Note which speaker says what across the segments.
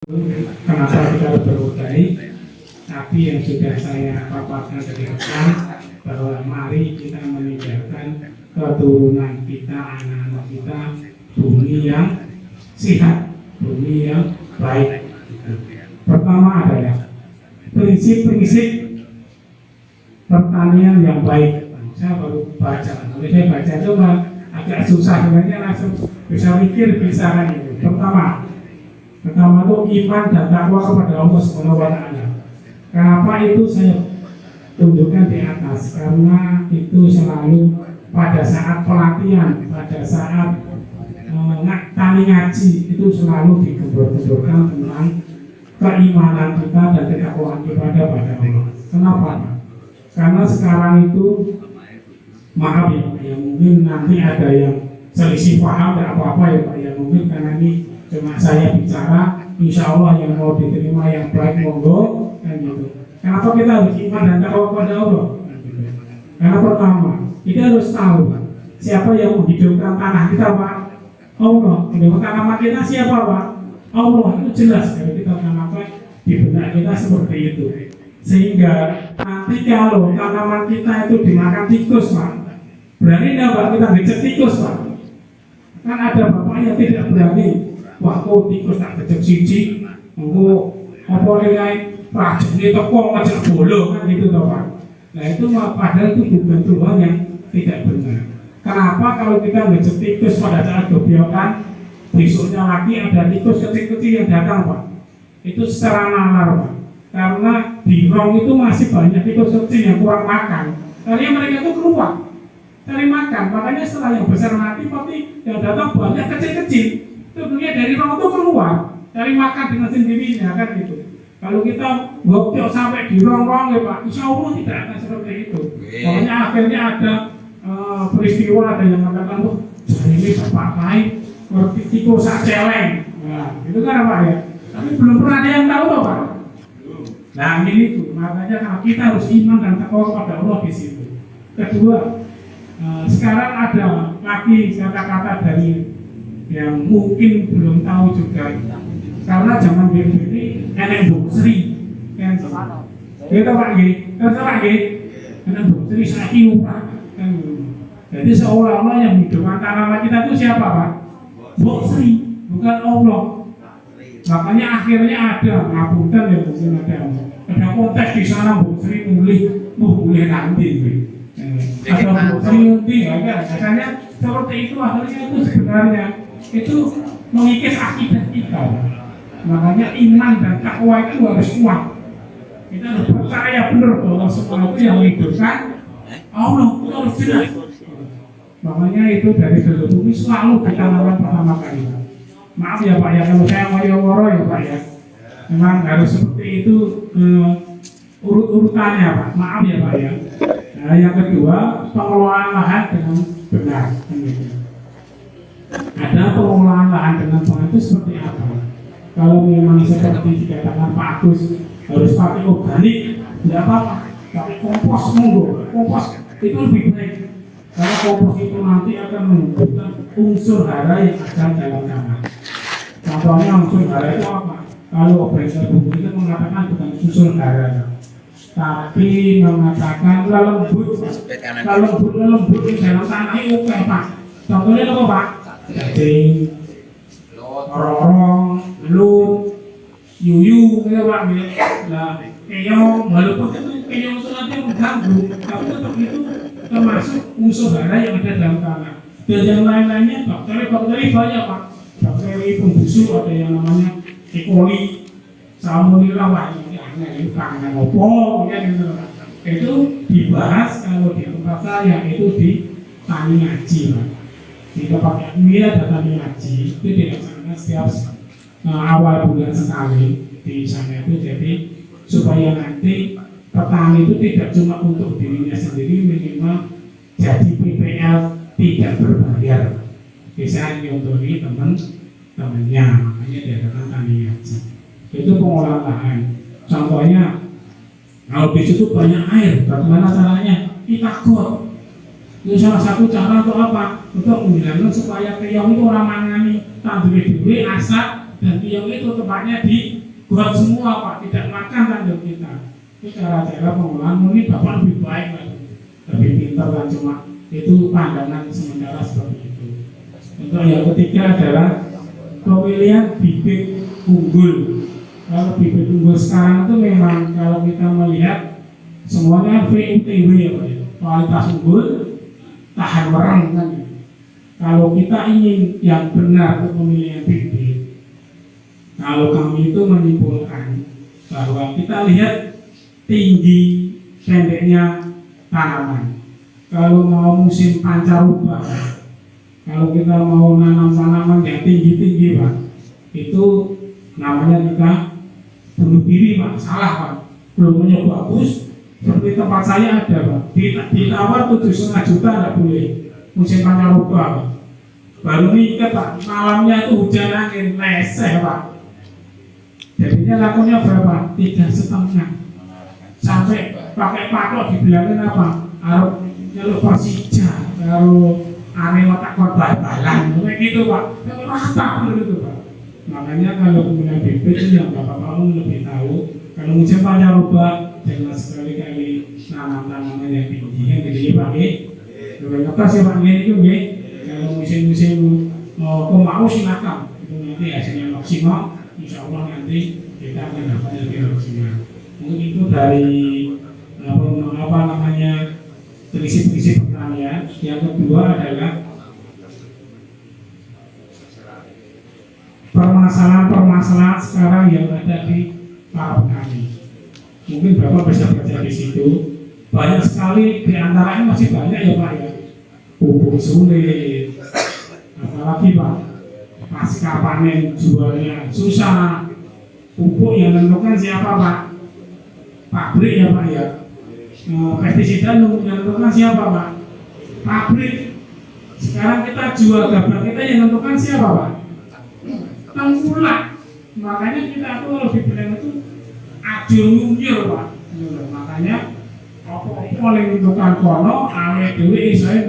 Speaker 1: Kenapa kita berudai? Tapi yang sudah saya paparkan dari depan bahwa mari kita meninggalkan keturunan kita, anak-anak kita, bumi yang sehat, bumi yang baik. Pertama adalah prinsip-prinsip pertanian yang baik. Saya baru baca, saya baca itu agak susah, sebenarnya langsung bisa mikir, bisa kan itu. Pertama itu iman dan takwa kepada Allah Subhanahu wa Ta'ala. Kenapa itu saya tunjukkan di atas? Karena itu selalu pada saat pelatihan, pada saat tani ngaji itu selalu digembur-gemburkan tentang keimanan kita dan ketakwaan kita pada Allah. Kenapa? Karena sekarang itu maaf ya, mungkin nanti ada yang selisih paham dan apa-apa ya Pak ya, mungkin karena ini cuma saya bicara, insya Allah yang mau diterima yang baik monggo kan gitu. Kenapa kita harus iman dan takwa kepada Allah? Karena pertama kita harus tahu siapa yang menghidupkan tanah kita Pak. Allah. Menghidupkan tanaman kita siapa Pak? Allah. Itu jelas kalau kita tanamkan di benak kita seperti itu. Sehingga nanti kalau tanaman kita itu dimakan tikus Pak, berani nggak Pak kita becek tikus Pak? Kan ada bapak yang tidak berani. Wah, kok tikus tak becek siji, engko apa lagi rajane teko ngajak bolo kan gitu toh Pak. Nah itu padahal itu bukan Tuhan yang tidak benar. Kenapa kalau kita ngejek tikus pada saat dobiokan, besoknya lagi ada tikus kecil-kecil yang datang Pak? Itu secara nalar Pak. Karena di rong itu masih banyak tikus kecil yang kurang makan. Karena mereka itu keluar cari makan, makanya setelah yang besar mati, tapi yang datang banyak kecil-kecil. Itu dunia dari rong itu keluar cari makan dengan sendirinya kan gitu. Kalau kita gokil sampai di rong-rong ya Pak, insya Allah tidak akan seperti itu. Makanya akhirnya ada peristiwa, ada yang mengatakan, wah ini bapak main ngerti tikus sak celeng. Nah itu kan apa ya? Tapi belum pernah ada yang tahu Pak. Nah ini tuh, makanya kita harus iman dan takwa kepada Allah di situ. Kedua, sekarang ada lagi kata-kata dari yang mungkin belum tahu juga, karena zaman dulu ini enek Mbok Sri kan kita Pak nggih enek Mbok Sri saiki ora kan. Jadi seolah-olah yang hidupkan tanaman kita itu siapa Pak? Mbok Sri, bukan Allah. Makanya akhirnya ada ngapunten ya, mungkin ada kontes di sana Mbok Sri mulih nanti ada Mbok Sri nanti ya kan. Makanya seperti itu akhirnya itu sebenarnya itu mengikis akidah kita. Makanya iman dan takwa itu harus kuat. Kita harus percaya benar bahwa semua itu yang menghidupkan Allah, itu harus jelas. Makanya itu dari dulu bumi selalu ditanamkan pertama kali. Maaf ya Pak ya, kalau saya ngoyo-ngoro ya Pak ya, memang harus seperti itu urut-urutannya Pak. Maaf ya Pak ya. Nah, yang kedua, pengelolaan lahan dengan benar. Ada pengelolaan lahan dengan benar itu seperti apa? Kalau memang seperti dikatakan Pak Agus harus pakai organik, tidak apa-apa. Pakai kompos monggo, kompos itu lebih baik. Karena kompos itu nanti akan menunjukkan unsur hara yang ada dalam tanah. Contohnya unsur hara itu apa? Kalau Profesor Buku itu mengatakan bukan unsur hara, tapi mengatakan lembut di dalam tanah itu kayak Pak. Contohnya apa Pak? Cacing, rorong, lut, yuyu, gitu Pak. Nah, keong, walaupun itu keong itu nanti mengganggu, tapi tetap itu termasuk unsur hara yang ada dalam tanah. Dan yang lain-lainnya bakteri banyak Pak. Bakteri pembusuk, ada yang namanya E. coli, salmonella, wah ini aneh, kangen opo, ya gitu. Itu dibahas kalau di tempat saya itu di tani ngaji Pak. Di tempat kami ada tani ngaji itu dilaksanakan setiap awal bulan sekali di sana itu, jadi supaya nanti petani itu tidak cuma untuk dirinya sendiri, minimal jadi PPL tidak berbayar, bisa nyontohi teman-temannya, makanya diadakan tani ngaji. Itu pengolahan lahan. Contohnya kalau di situ banyak air, bagaimana caranya? Kita got. Itu salah satu cara untuk apa? Untuk menghilangkan supaya keong itu orang mangani tanduri asap dan tiang itu tempatnya dibuat semua Pak, tidak makan tanduk kita. Itu cara-cara pengolahan ini Bapak lebih baik Pak, lebih pintar kan, cuma itu pandangan sementara seperti itu. Untuk yang ketiga adalah pemilihan bibit unggul. Kalau bibit unggul sekarang itu memang kalau kita melihat semuanya VUTW ya Pak, kualitas unggul, tahan warang kan. Kalau kita ingin yang benar untuk pemilihan bibit, kalau kami itu menyimpulkan bahwa kita lihat tinggi pendeknya tanaman. Kalau mau musim pancaroba, kalau kita mau nanam tanaman yang tinggi-tinggi Pak, itu namanya kita bunuh diri Pak, salah Pak. Belum punya bagus, seperti tempat saya ada Pak, ditawar 7,5 juta tidak boleh musim pancaroba Pak. Baru nikah Pak, malamnya itu hujan angin leseh Pak. Jadinya lakunya berapa? 3,5. Sampai pakai patok dibilangin apa? Harus nyeluk Persija, kalau aneh otak bal-balan, kayak gitu Pak. Rata gitu Pak. Makanya kalau pemilihan bibit itu yang Bapak-Bapak lebih tahu. Kalau musim pancaroba jangan sekali-kali nanam tanaman yang tinggi yang gede Pak. Lebih ngepas ya Pak ini juga. Kalau musim-musim mau silakan, itu nanti hasilnya maksimal, insya Allah nanti kita akan dapat lebih maksimal. Mungkin itu dari apa namanya prinsip-prinsip pertanian. Yang kedua adalah permasalahan-permasalahan sekarang yang ada di para petani. Mungkin Bapak bisa baca di situ, banyak sekali di antaranya masih banyak ya Pak ya. Pupuk sulit, apalagi Pak, pasca panen jualnya susah. Pupuk yang menentukan siapa Pak? Pabrik ya Pak ya. Pestisida yang menentukan siapa Pak? Pabrik. Sekarang kita jual gabah kita yang menentukan siapa Pak? Tengkulak. Makanya kita tuh harus dibilang itu ajur nyunyur Pak. Makanya apa-apa yang menentukan kono, awet dewe isoe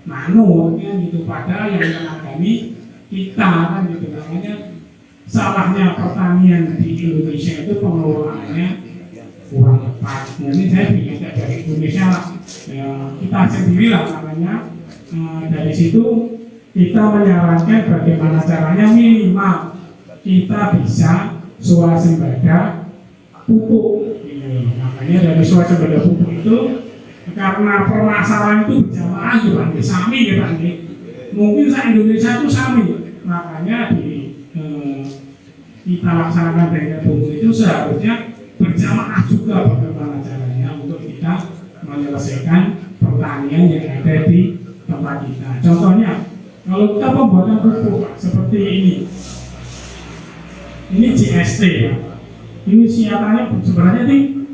Speaker 1: manut kan gitu, padahal yang menangani kita kan gitu. Namanya salahnya pertanian di Indonesia itu pengelolaannya kurang tepat. Mungkin saya bikin dari Indonesia lah, ya, kita sendiri lah namanya. Dari situ kita menyarankan bagaimana caranya minimal kita bisa swasembada pupuk. Makanya dari swasembada pupuk itu, karena permasalahan itu berjamaah ya Pak, sami ya Pak. Mungkin se-Indonesia itu sami, makanya kita laksanakan dengan pupuk itu seharusnya berjamaah juga bagaimana caranya untuk kita menyelesaikan pertanian yang ada di tempat kita. Contohnya, kalau kita pembuatan pupuk Pak, seperti ini GST Pak. Ini siatannya sebenarnya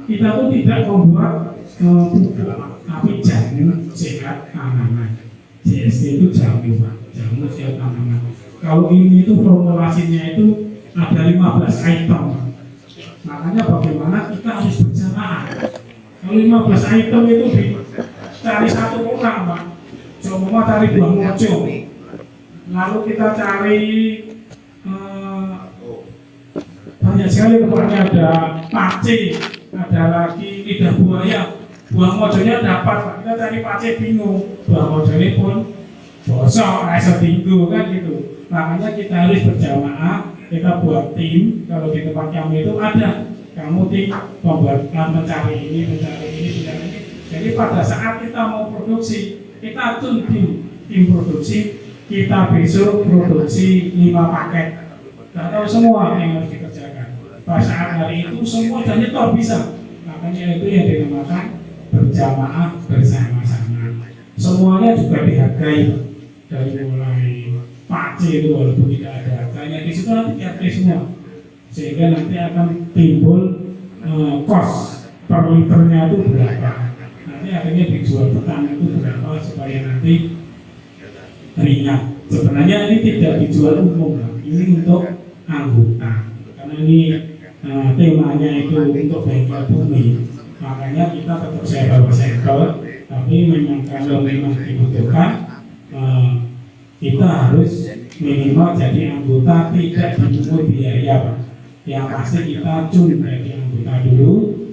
Speaker 1: kita tuh tidak membuat pupuk, tapi jamu sehat tanaman. GST itu jamu Pak, jamu sehat tanaman. Kalau ini itu formulasinya itu ada 15 item. Makanya bagaimana kita harus berjamaah. Kalau 15 item itu dicari satu orang Pak, coba cari buah mojo. Lalu kita cari banyak sekali tempatnya, ada pace, ada lagi lidah buaya. Buah mojonya dapat Pak, kita cari pace bingung, buah mojonya pun bosok, rasa tinggu kan gitu. Makanya kita harus berjamaah, kita buat tim. Kalau di tempat kami itu ada, kamu tim membuat mencari ini, mencari ini. Jadi pada saat kita mau produksi, kita tun tim produksi, kita besok produksi 5 paket. Tidak tahu semua yang harus dikerjakan. Pada saat hari itu semua dan nyetor bisa. Makanya itu yang dinamakan berjamaah bersama-sama. Semuanya juga dihargai, dari mulai pace itu walaupun tidak ada harganya di situ nanti dihargai semua, sehingga nanti akan timbul cost per liternya itu berapa. Nanti akhirnya dijual petani itu berapa supaya nanti ringan. Sebenarnya ini tidak dijual umum, ini untuk anggota, karena ini temanya itu untuk bengkel bumi. Makanya kita tetap saya bawa sampel, tapi memang kalau memang dibutuhkan kita harus minimal jadi anggota tidak dipungut biaya Pak. Yang pasti kita cun dari anggota dulu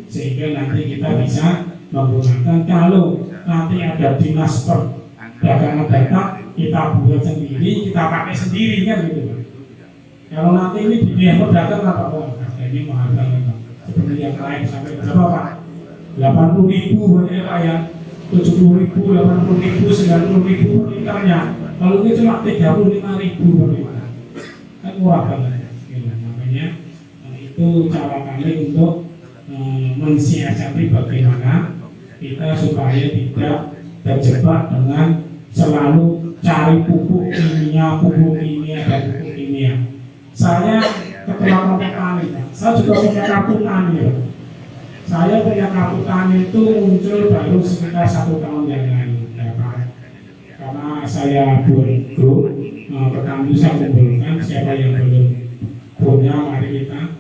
Speaker 1: sehingga nanti kita bisa menggunakan. Kalau nanti ada dinas perdagangan data kita buat sendiri, kita pakai sendiri kan gitu Pak. Kalau nanti ini di dinas perdagangan apa Pak? Harganya mahal banget seperti yang lain sampai berapa Pak? 80.000 ya Pak ya, 70.000, 80.000, 90.000 per liternya. Kalau ini cuma 35.000 per liter, kan murah banget. Ya, makanya itu cara kami untuk mensiasati bagaimana kita supaya tidak terjebak dengan selalu cari pupuk kimia, dan pupuk kimia. Saya ketua kelompok tani, saya juga punya kartu tani. Saya punya kartu tani itu muncul baru sekitar 1 tahun yang lalu, karena saya buat grup petani saya kumpulkan siapa yang belum punya, mari kita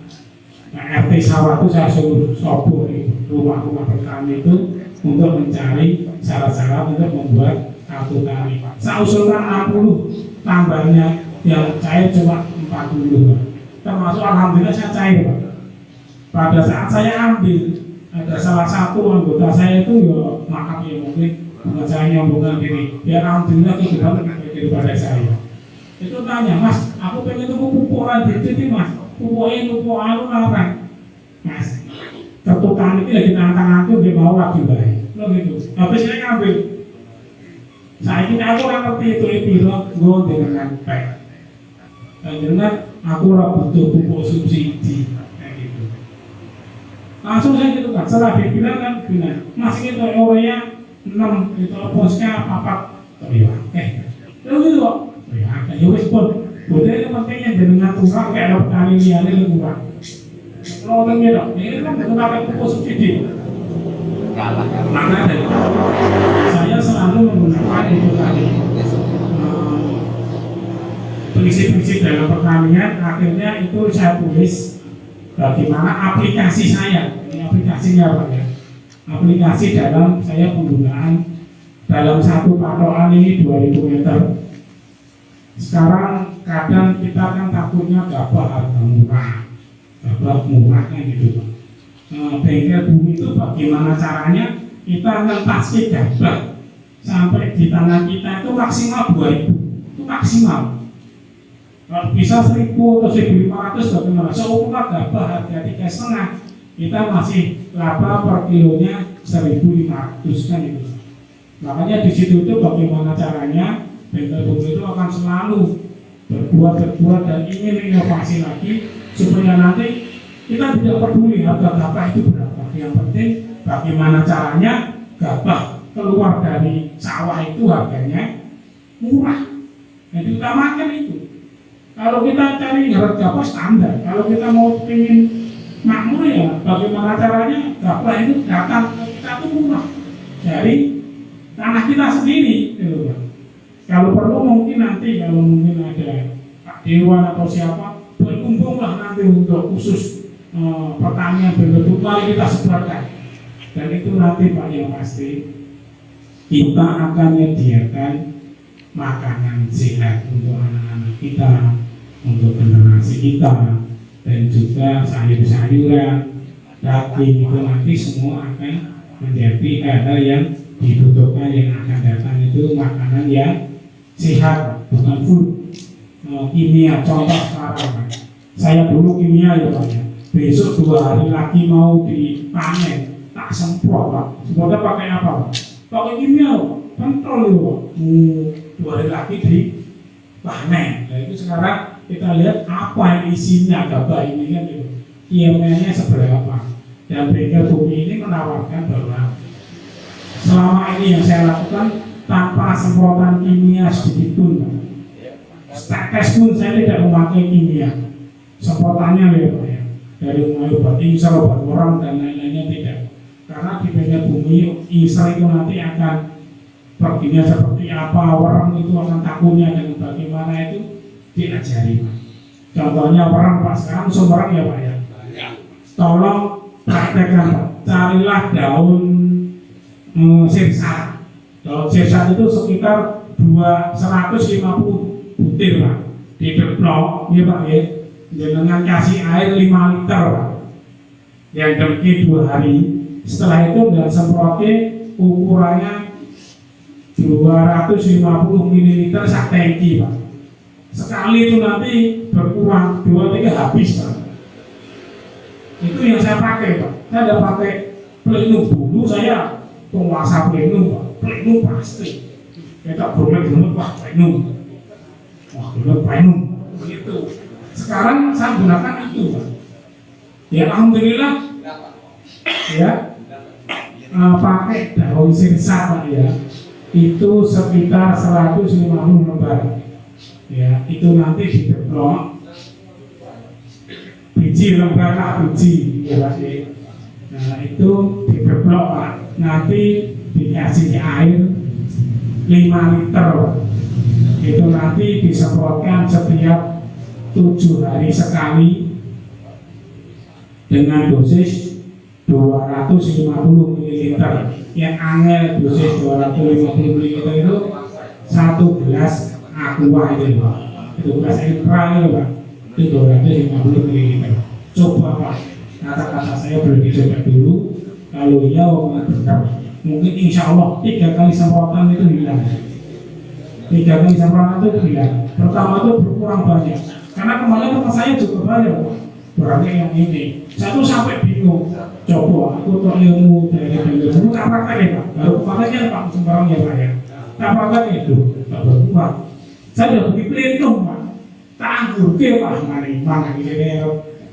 Speaker 1: RT sawah itu saya suruh sobor rumah-rumah petani itu untuk mencari syarat-syarat untuk membuat kartu tani. Saya usulkan 60, tambahnya yang cair cuma 40, termasuk alhamdulillah saya cair Pak. Pada saat saya ambil, ada salah satu anggota saya itu ya maaf ya mungkin bukan saya nyombongkan diri, ya alhamdulillah itu juga lebih daripada saya. Itu tanya, Mas, aku pengen tuku pupuk jadi Mas, pupuk anu larang. Mas, ketukan ini lagi nantang aku dia mau lagi baik, lo gitu. Habis saya ngambil, saya ini aku orang ngerti itu gue dengan baik. Dengan aku orang butuh pupuk subsidi. Langsung saya gitu kan, setelah dibilang kan bilang, Mas itu orangnya 6 itu posnya apa? Ya, lalu gitu kok. Ya, ya wis pun. Udah itu pentingnya dengan tukang kayak lo petani liane lu kurang. Kalau orang gitu, ini kan bukan pakai pupuk subsidi. Mana dari saya selalu menggunakan itu tadi prinsip-prinsip dalam pertanian. Akhirnya itu saya tulis bagaimana aplikasi saya, ini aplikasinya Pak ya. Aplikasi dalam saya penggunaan dalam satu patokan ini 2000 meter. Sekarang kadang kita kan takutnya gabah harga murah kan gitu Pak. Bengkel bumi itu bagaimana caranya kita ngentasi gabah sampai di tangan kita itu maksimal 2.000, itu maksimal. Kalau bisa 1.000 atau 1.500 bagaimana? Seumpama gabah harga 3,5, kita masih laba per kilonya 1.500 kan itu. Makanya di situ itu bagaimana caranya bengkel bumi itu akan selalu berbuat dan ingin inovasi lagi supaya nanti kita tidak peduli harga gabah itu berapa. Yang penting bagaimana caranya gabah keluar dari sawah itu harganya murah. Jadi utamakan itu. Kalau kita cari harga gabah standar, kalau kita mau ingin makmur ya bagaimana caranya gabah itu datang ke kita itu murah dari tanah kita sendiri gitu. Kalau perlu mungkin nanti kalau mungkin ada Pak Dewan atau siapa berkumpullah nanti untuk khusus pertanian bentuk mari kita sebarkan. Dan itu nanti Pak yang pasti kita akan menyediakan makanan sehat untuk anak-anak kita, untuk generasi kita, dan juga sayur-sayuran, daging itu nanti semua akan menjadi hal yang dibutuhkan yang akan datang itu makanan yang sehat, bukan food kimia. Contoh sekarang, saya dulu kimia ya Pak ya, besok 2 hari lagi mau dipanen, tak semprot Pak. Semprotnya pakai apa Pak? Pakai kimia, kontrol itu Pak. 2 hari lagi dipanen. Nah itu sekarang kita lihat apa yang isinya gabah ini kan itu, kimianya seberapa. Dan bengkel bumi ini menawarkan bahwa selama ini yang saya lakukan tanpa semprotan kimia sedikit pun, tes pun saya tidak memakai kimia. Semprotannya ya Pak ya, dari mulai obat insar, obat orang dan lain-lainnya tidak. Karena di bengkel bumi insar itu nanti akan perginya seperti apa, orang itu akan takutnya dan bagaimana itu diajari Pak. Contohnya orang Pak sekarang sumberang ya Pak ya. Tolong praktekkan Pak. Carilah daun sirsak. Daun sirsak itu sekitar 150 butir Pak. dideplok, ya Pak ya, dengan kasih air 5 liter Pak, yang dengki 2 hari. Setelah itu dan semprotnya ukurannya 250 ml sak tangki Pak. Sekali itu nanti berkurang 2-3 habis Pak. Itu yang saya pakai Pak. Saya tidak pakai plenum. Dulu saya penguasa plenum Pak. Plenum pasti. Kita gomek-gomek wah plenum. Wah plenum. Begitu. Sekarang saya gunakan itu Pak. Ya alhamdulillah. Ya. Pakai daun sirsa Pak ya. Itu sekitar 150 lembar. Ya, itu nanti dideplok. Biji lembar biji ya Pak. Nah, itu dideplok Pak. Nanti dikasih air 5 liter. Itu nanti disemprotkan setiap 7 hari sekali dengan dosis 250 ml. Yang angel dosis 250 ml itu 1 gelas aqua itu Pak. Itu gelas air mineral Pak. Itu 250 ml. Coba Pak. Kata-kata saya boleh dicoba dulu. Kalau iya benar. Mungkin insya Allah 3 kali semprotan itu hilang. 3 kali semprotan itu hilang. Pertama itu berkurang banyak. Karena kemarin teman saya juga banyak Pak. Berarti yang ini. Saya tuh sampai bingung. Coba aku tuh ilmu dari ilmu tak praktek Pak. Baru prakteknya Pak sembarang ya Pak ya. Tak praktek itu tak berkurang. Saya udah pergi plenum Pak. Tak anggur ke Pak. Mana ini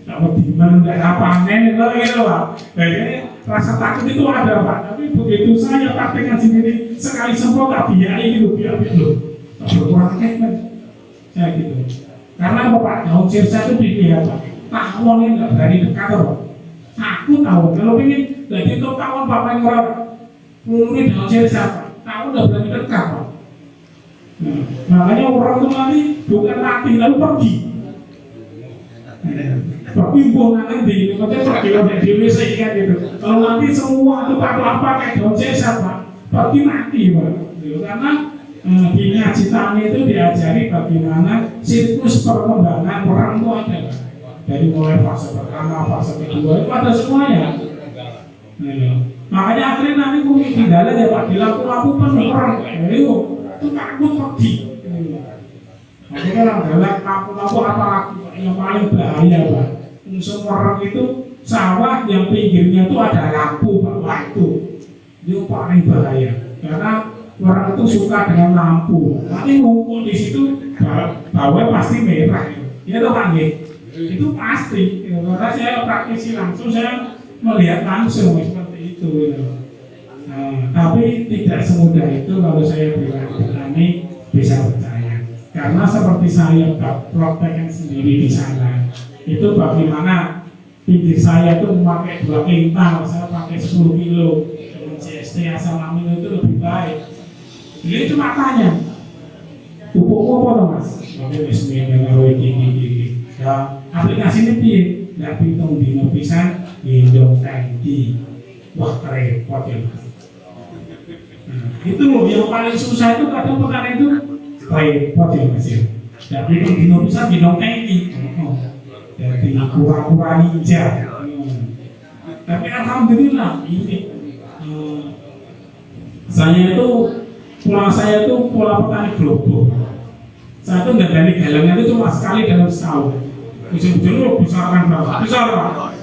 Speaker 1: tak bagaimana tidak panen itu gitu Pak. Jadi rasa takut itu ada Pak. Tapi begitu saya praktekkan sendiri sekali semprot tak biayai gitu biar tak berkurang kan. Saya gitu. Karena apa Pak? Daun sirsa itu dilihat Pak. Tawon nggak berani dekat Pak. Aku tahu, kalau ingin jadi untuk tawon Bapak yang orang ngomongin daun sirsa Pak. Tawon nggak berani dekat Pak. Nah, makanya orang itu nanti bukan mati lalu pergi. Pergi bukan nanti, maksudnya pergi oleh Dewi sehingga gitu. Kalau nanti semua itu apa kayak daun sirsa Pak, pergi mati Pak. Karena di ngaji tani itu diajari bagaimana siklus perkembangan orang itu ada Pak. Dari mulai fase pertama, fase kedua itu ada semuanya. Makanya akhirnya nanti mungkin kendala ya Pak, dilakukan orang itu takut pergi. Makanya dalam lampu-lampu apalagi yang paling bahaya Pak. Semua orang itu sawah yang pinggirnya itu ada lampu Pak, waktu itu paling bahaya. Karena orang itu suka dengan lampu. Nanti ngumpul di situ bawah pasti merah. Ya toh Pak ya. Itu pasti, karena saya praktisi langsung, saya melihat langsung seperti itu. Tapi tidak semudah itu kalau saya bilang kami bisa percaya. Karena seperti saya praktekkan sendiri di sana, itu bagaimana pinggir saya itu memakai 2 kintal, saya pakai 10 kilo dengan CST asam amino itu lebih baik. Ini cuma tanya, pupuk apa Mas? Oke, bismillahirrahmanirrahim. Ya, aplikasi ini piye? Nggak pitung dino pisan gendong tangki. Wah, repot ya Mas. Itu loh yang paling susah itu kadang petani itu repot ya Mas ya. Nggak pitung dino pisan gendong tangki. Jadi pura-pura ninja. Tapi alhamdulillah ini saya itu pola petani global. Saya itu nggak dari galangnya itu cuma sekali dalam setahun. Ujung-ujungnya besarkan berapa? Besar Pak.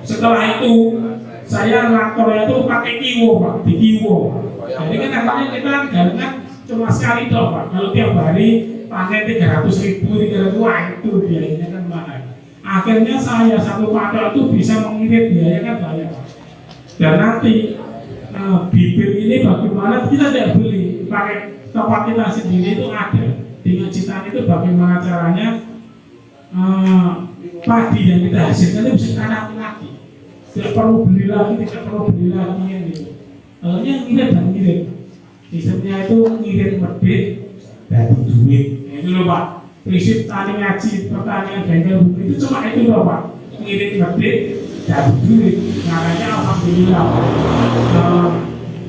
Speaker 1: Setelah itu saya traktornya itu pakai kiwo Pak, di kiwo. Jadi kan akhirnya kita galangnya cuma sekali dong Pak. Kalau tiap hari pakai 300.000, 300, wah itu biayanya kan mahal. Akhirnya saya satu patok itu bisa mengirit biaya kan banyak Pak. Dan nanti bibit ini bagaimana kita tidak beli, pakai tempat kita sendiri itu ada. Dengan cita itu bagaimana caranya padi yang kita hasilkan itu bisa tanam lagi, tidak perlu beli lagi gitu. Yang ngirit dan ngirit, sistemnya itu ngirit medit dan duit. Itu loh Pak, prinsip tani ngaji pertanian bengkel itu cuma itu loh Pak, ngirit medit dan duit. Makanya alhamdulillah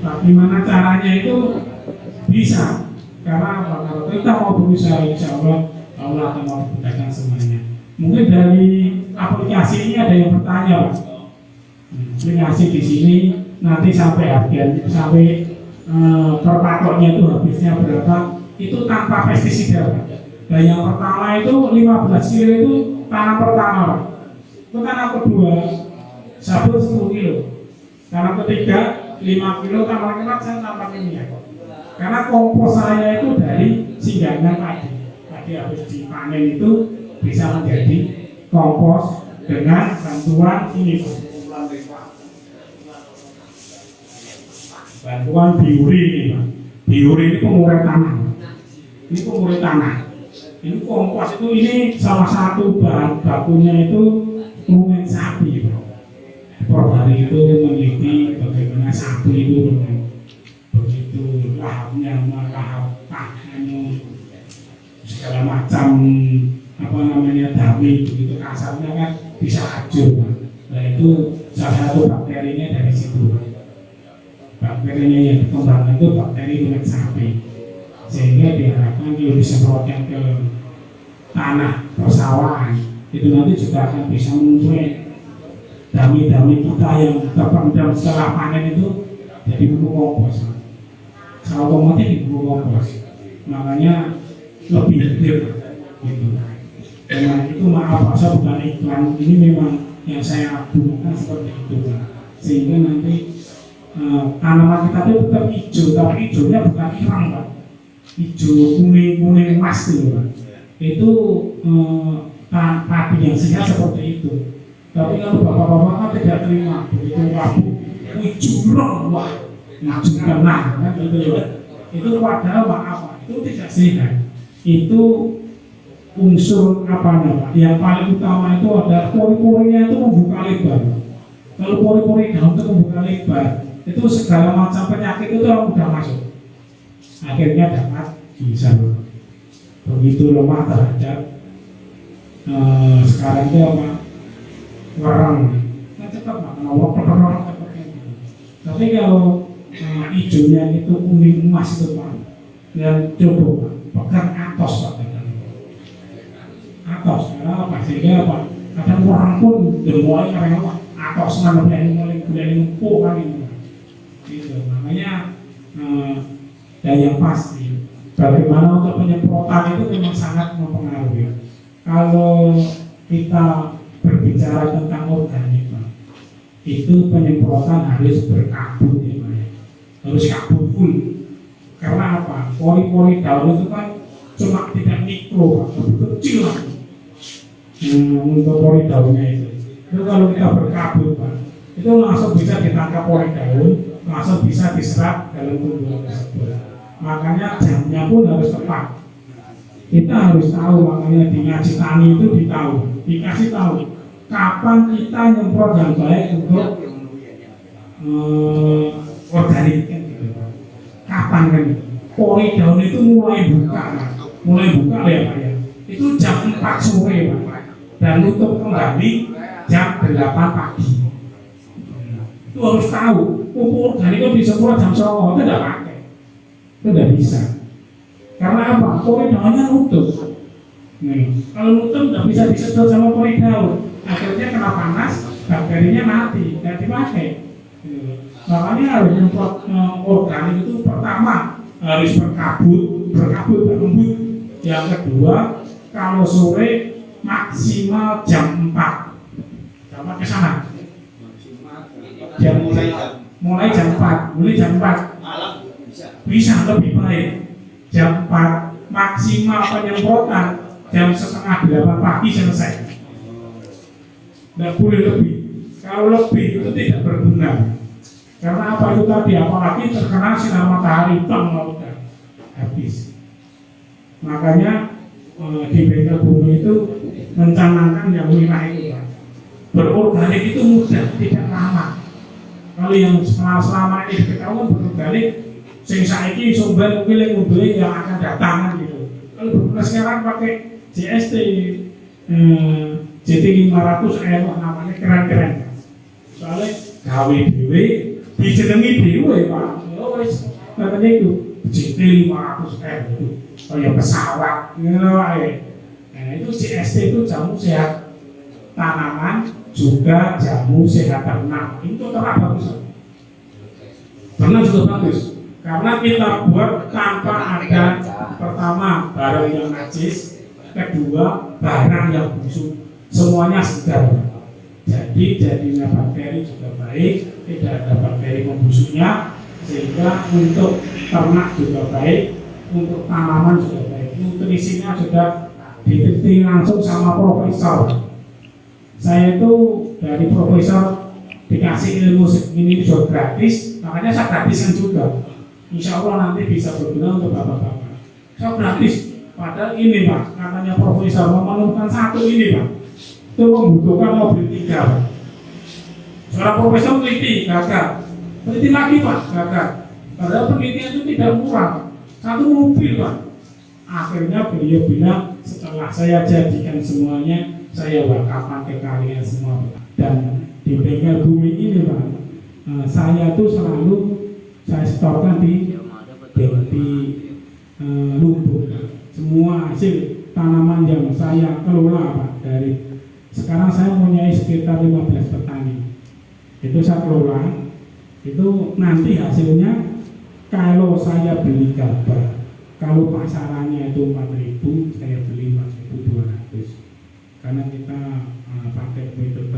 Speaker 1: bagaimana caranya itu bisa, karena kalau kita mau berusaha insya Allah Allah akan memudahkan semuanya. Mungkin dari aplikasi ini ada yang bertanya, Pak. Aplikasi di sini nanti sampai harga sampai per paketnya itu habisnya berapa? Itu tanpa pestisida, Pak. Dan yang pertama itu 15 kilo itu tanam pertama, Pak. Itu tanam kedua sabun 10 kilo. Tanam ketiga 5 kilo, tanam keempat saya tambah ini ya. Karena kompos saya itu dari singgangan tadi habis dipanen itu bisa menjadi kompos dengan bantuan ini, bantuan biuri ini, Pak. Biuri ini pengurai tanah. Ini pengurai tanah. Ini kompos itu ini salah satu bahan bakunya itu rumen sapi, Pak. Perhari itu meneliti bagaimana sapi itu begitu lahapnya, lahap tanahnya, segala macam apa namanya dami begitu kasarnya kan bisa hancur, Pak. Nah itu salah satu bakterinya dari situ. Bakterinya yang dikembangkan itu bakteri rumen sapi, sehingga diharapkan kalau disemprotkan ke tanah persawahan itu nanti juga akan bisa memulai dami-dami kita yang terpendam setelah panen itu jadi pupuk kompos. Secara otomatis di pupuk kompos, makanya lebih gede gitu. Dan itu maaf saya bukan iklan, ini memang yang saya gunakan seperti itu, sehingga nanti tanaman kita itu tetap hijau, tapi hijaunya bukan irang, Pak. Hijau kuning emas itu, Pak. Itu padi yang sehat seperti itu. Tapi kalau bapak-bapak kan tidak terima begitu rabu, hijau wah, hijau kena, kan gitu ya. Itu padahal apa? Itu tidak sehat. Itu unsur apa namanya? Yang paling utama itu ada pori-porinya itu membuka lebar. Kalau pori-pori daun itu membuka lebar, itu segala macam penyakit itu mudah masuk. Akhirnya dapat bisa begitu lemah terhadap sekarang itu apa? Warang, kan cepat Pak, orang cepat gitu. Tapi kalau hijaunya itu kuning emas itu Pak, dan coba pegang atos Pak, atos, karena apa? Sehingga apa? Kadang orang pun mulai karena apa? Atos mana mulai empuk kan ini, gitu. Makanya dan yang pasti, bagaimana untuk penyemprotan itu memang sangat mempengaruhi. Kalau kita berbicara tentang organik, Pak, itu penyemprotan harus berkabut ya, Pak. Harus kabut full. Karena apa? Pori-pori daun itu kan cuma tidak mikro, Pak, lebih kecil lagi. Untuk pori daunnya itu. Itu kalau kita berkabut, Pak, itu langsung bisa ditangkap pori daun, langsung bisa diserap dalam tumbuhan tersebut. Makanya jamnya pun harus tepat. Kita harus tahu, makanya di ngaji tani itu dikasih tahu kapan kita nyemprot yang baik untuk organik kan gitu. Kapan kan? Pori daun itu mulai buka ya Pak ya. Itu jam 4 sore Pak. Dan tutup kembali jam 8 pagi. Itu harus tahu. Pupuk organik itu disemprot jam 9 itu tidak pakai. Itu tidak bisa. Karena apa? Pori daunnya nutup. Kalau nutup tidak bisa disedot sama pori daun. Akhirnya kena panas, bakterinya mati, tidak dipakai. Makanya harus nyemprot organik itu pertama harus berkabut lembut. Yang kedua, kalau sore maksimal jam 4. Jam 4 ke sana. Mulai jam 4. Malam bisa lebih baik. Jam 4 maksimal penyemprotan jam setengah 8 pagi selesai. Tidak boleh lebih. Kalau lebih itu tidak berguna. Karena apa itu tadi? Apalagi terkena sinar matahari hitam udah habis. Makanya di bengkel bumi itu mencanangkan yang wilayah itu berorganik itu mudah, tidak lama. Kalau yang selama ini diketahui berorganik, sing saiki sumber mungkin yang akan datang gitu. Kalau berguna sekarang pakai JST JT 500 namanya keren-keren. Soalnya gawe dhewe dijenengi dhewe Pak. Wis katanya itu JT 500 itu kayak pesawat ngono wae. itu JST itu jamu sehat tanaman juga jamu sehat ternak. Itu ternak bagus. Ternak juga bagus. Karena kita buat tanpa ada pertama barang yang najis, kedua barang yang busuk, semuanya segar. Jadi jadinya bakteri juga baik, tidak ada bakteri membusuknya, sehingga untuk ternak juga baik, untuk tanaman juga baik. Nutrisinya sudah diteliti langsung sama profesor. Saya itu dari profesor dikasih ilmu ini juga gratis, makanya saya gratiskan juga. Insya Allah nanti bisa berguna untuk bapak-bapak. Saya gratis, padahal ini Pak, katanya profesor memerlukan satu ini Pak, itu membutuhkan mobil 3 Pak. Seorang profesor teliti, gagal. Teliti lagi Pak, gagal. Padahal penelitian itu tidak murah, satu mobil Pak. Akhirnya beliau bilang, setelah saya jadikan semuanya, saya wakafkan ke kalian semua Pak. Dan di bengkel bumi ini Pak, saya tuh selalu saya setorkan di Lumbung. Semua hasil tanaman yang saya kelola Pak, dari sekarang saya mempunyai sekitar 15 petani. Itu saya kelola. Itu nanti hasilnya kalau saya beli gabah, kalau pasarannya itu 4.000, saya beli 4.200. Karena kita pakai metode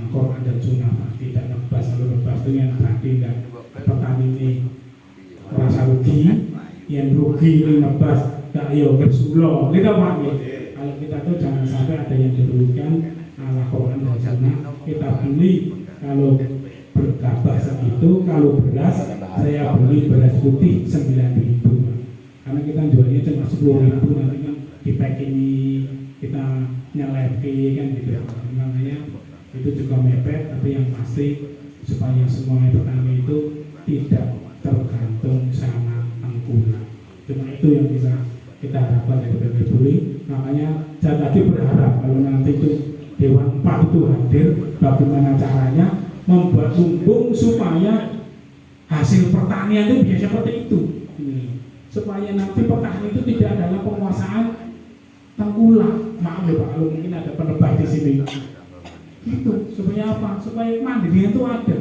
Speaker 1: Quran dan Sunnah Pak, tidak nebas. Kalau nebas itu yang berarti petani ini merasa rugi, yang rugi ini nebas, gak yo bersulo, gitu Pak. Kalau kita tuh jangan sampai ada yang dirugikan, ala Quran dan Sunnah kita beli. Kalau bergabah segitu, kalau beras saya beli beras putih 9.000 karena kita jualnya cuma 10.000, nanti kan di packing kita nyelepi kan gitu. Makanya itu juga mepet, tapi yang pasti supaya semua petani itu tidak tergantung sama tengkulak. Cuma itu yang kita harapkan dari BPBD. Makanya saya tadi berharap kalau nanti itu Dewan 4 itu hadir, bagaimana caranya membuat lumbung supaya hasil pertanian itu bisa seperti itu. Supaya nanti petani itu tidak dalam penguasaan tengkulak. Maaf ya Pak, kalau mungkin ada penebak di sini. Gitu, supaya apa? Supaya mandirian itu ada.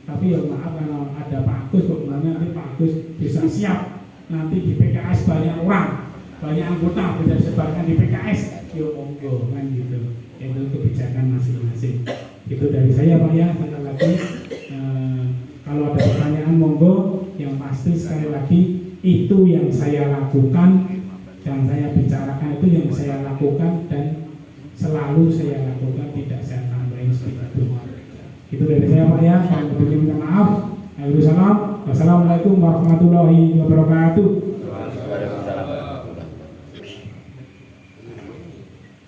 Speaker 1: Tapi ya maaf kalau ada Pak Agus, bagaimana nanti Pak Agus bisa siap nanti di PKS banyak orang, banyak anggota bisa disebarkan di PKS. Yo monggo kan gitu. Itu kebijakan masing-masing. Itu dari saya Pak ya. Sekali lagi kalau ada pertanyaan monggo. Yang pasti sekali lagi itu yang saya lakukan dan saya bicarakan, itu yang saya lakukan dan selalu saya lakukan, tidak saya tambahin sedikit. Itu dari saya Pak ya. Saya minta maaf. Wassalamualaikum warahmatullahi wabarakatuh.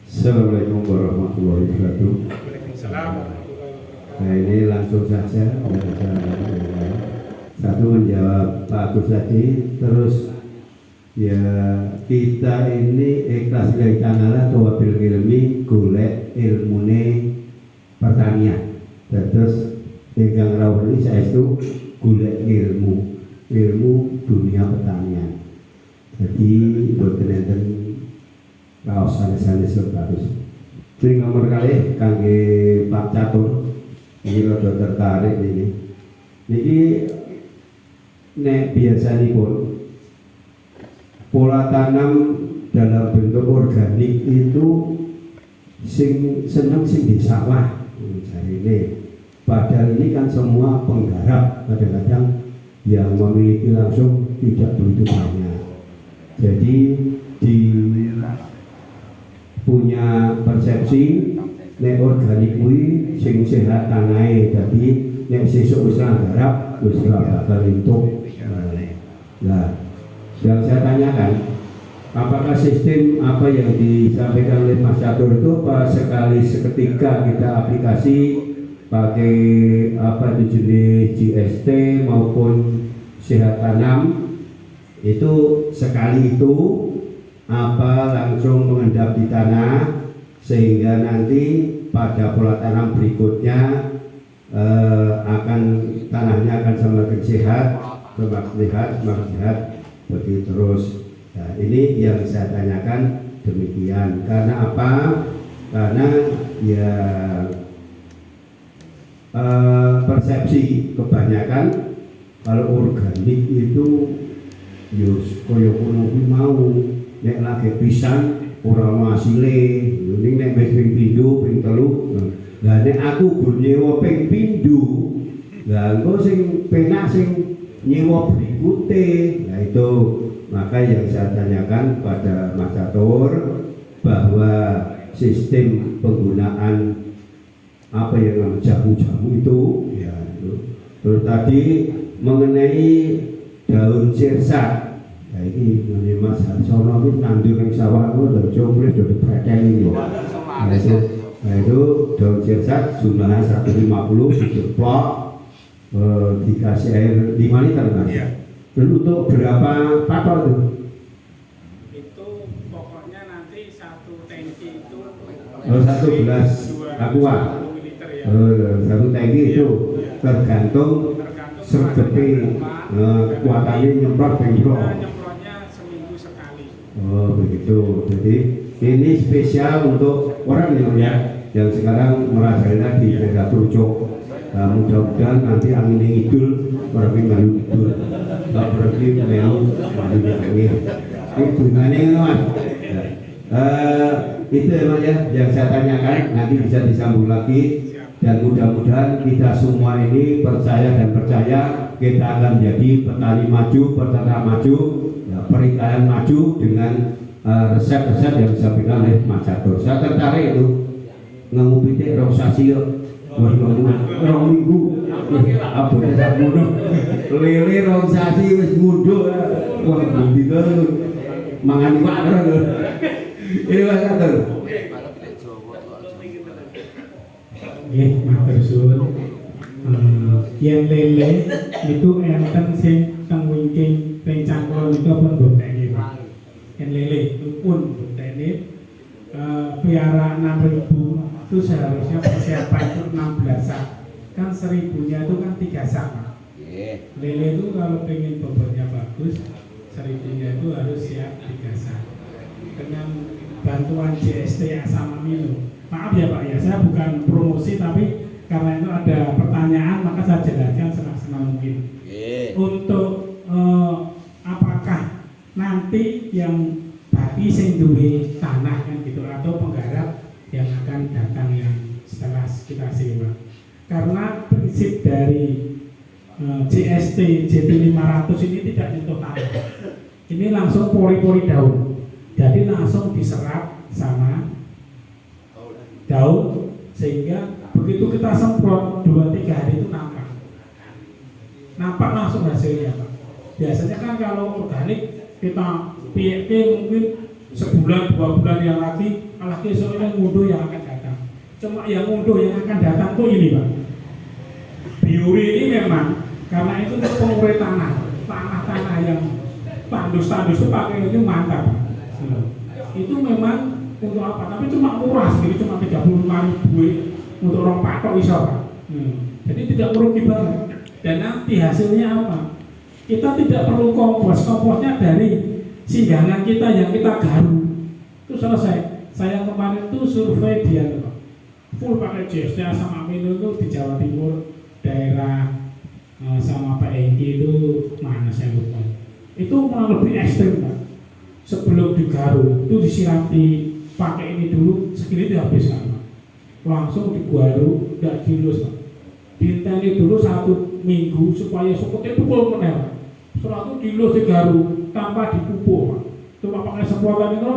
Speaker 2: Assalamualaikum warahmatullahi wabarakatuh. Nah ini langsung saja satu menjawab Pak Agus tadi, terus ya kita ini ikhlas dari tangalah tawabil ilmi golek ilmune pertanian. Terus ingkang rawuh ini saya itu golek ilmu dunia pertanian. Jadi boten enten kaos sanes-sanes terus. Sing nomor kali kangge Pak Catur, ini rada tertarik ini. Niki nek biasanipun pola tanam dalam bentuk organik itu sing seneng sing di sawah cari ini. Padahal ini kan semua penggarap, kadang-kadang yang memiliki langsung tidak begitu banyak. Jadi di punya persepsi nek organik kuwi sing sehat tanahe, dadi nek sesuk wis nggarap wis ora bakal entuk. Nah, yang saya tanyakan, apakah sistem apa yang disampaikan oleh Mas Catur itu apa sekali seketika kita aplikasi pakai apa itu jenis GST maupun sehat tanam itu sekali itu apa langsung mengendap di tanah sehingga nanti pada pola tanam berikutnya akan tanahnya akan semakin sehat, semakin sehat, begitu terus. Nah, ini yang saya tanyakan demikian. Karena apa? Karena ya persepsi kebanyakan kalau organik itu yus koyo kono kuwi mau nek lagi pisan ora ono asile, ning nek wis ping pindho ping telu. Lah nek aku gur nyewa ping pindho, lah engko sing penak sing nyewa berikute. Nah itu maka yang saya tanyakan pada Mas Catur bahwa sistem penggunaan apa yang namanya jamu-jamu itu ya itu. Terus tadi mengenai daun sirsak, nah ini Mas Harsono itu nandur yang sawah itu udah coba udah dipreteli loh. Nah itu daun sirsak jumlahnya 150 diceplok, dikasih air 5 liter kan? Iya. Dan untuk berapa patok itu?
Speaker 1: Itu pokoknya nanti satu tangki itu
Speaker 2: 1 gelas aqua. Satu tangki itu tergantung seperti kuatannya nyemprot bentrok.
Speaker 1: Nyemprotnya seminggu sekali.
Speaker 2: Oh begitu. Jadi ini spesial untuk orang yang sekarang merajalela di daerah Trucuk. Nah, mudah-mudahan nanti angin ngidul pergi melu ngidul. Tak pergi melu angin. Ini bunganya Mas. Itu emang ya yang saya tanyakan, nanti bisa disambung lagi. Dan mudah-mudahan kita semua ini percaya kita akan menjadi petani maju, peternak maju, ya, perikanan maju dengan resep-resep yang disampaikan oleh Mas Catur. Saya tertarik itu ngomong rong sasi rong minggu abone sak ngono lele rong sasi wis ngunduk wah begitu mangan iwak lho. Ini Mas Catur.
Speaker 1: Nggih, matur suwun. Yen lele itu enten sing teng wingking teng cangkul itu pun botene Pak. Yen lele itu pun botene piara 6.000 itu seharusnya persiapan itu 16 sak. Kan 1000-nya itu kan 3 sak Pak. Lele itu kalau pengen bobotnya bagus 1000-nya itu harus siap 3 sak. Dengan bantuan JST Asam Amino. Maaf ya Pak ya, saya bukan promosi tapi karena itu ada pertanyaan maka saya jelaskan senang-senang mungkin. Untuk apakah nanti yang bagi sing duwe tanah kan gitu atau penggarap yang akan datang yang setelah kita sewa. Karena prinsip dari JST JT500 ini tidak nyentuh tanah. Ini langsung pori-pori daun. Jadi langsung diserap sama daun sehingga begitu kita semprot 2-3 hari itu nampak langsung hasilnya Pak. Biasanya kan kalau organik kita PEP mungkin sebulan 2 bulan yang lagi soalnya ngunduh yang akan datang. Cuma yang ngunduh yang akan datang tuh ini Pak. Biuri ini memang karena itu untuk pengurus tanah yang tandus itu pakai itu mantap. Itu memang untuk apa? Tapi cuma murah sendiri, cuma 35.000 untuk orang patok iso Pak. Jadi tidak merugi banget. Dan nanti hasilnya apa? Kita tidak perlu komposnya dari singgahan kita yang kita garu. Itu selesai. Saya kemarin tuh survei dia Pak. Full pakai JST Asam Amino itu di Jawa Timur, daerah sama Pak Engki itu mana saya lupa. Itu malah lebih ekstrim Pak. Sebelum digaru itu disirami pakai ini dulu segini dihabiskan Pak. Langsung digaru, tidak dilus Pak. Dinteni dulu 1 minggu supaya sukutnya pukul menel. Setelah itu dilus digaru tanpa dipupuk Pak. Cuma pakai semprotan itu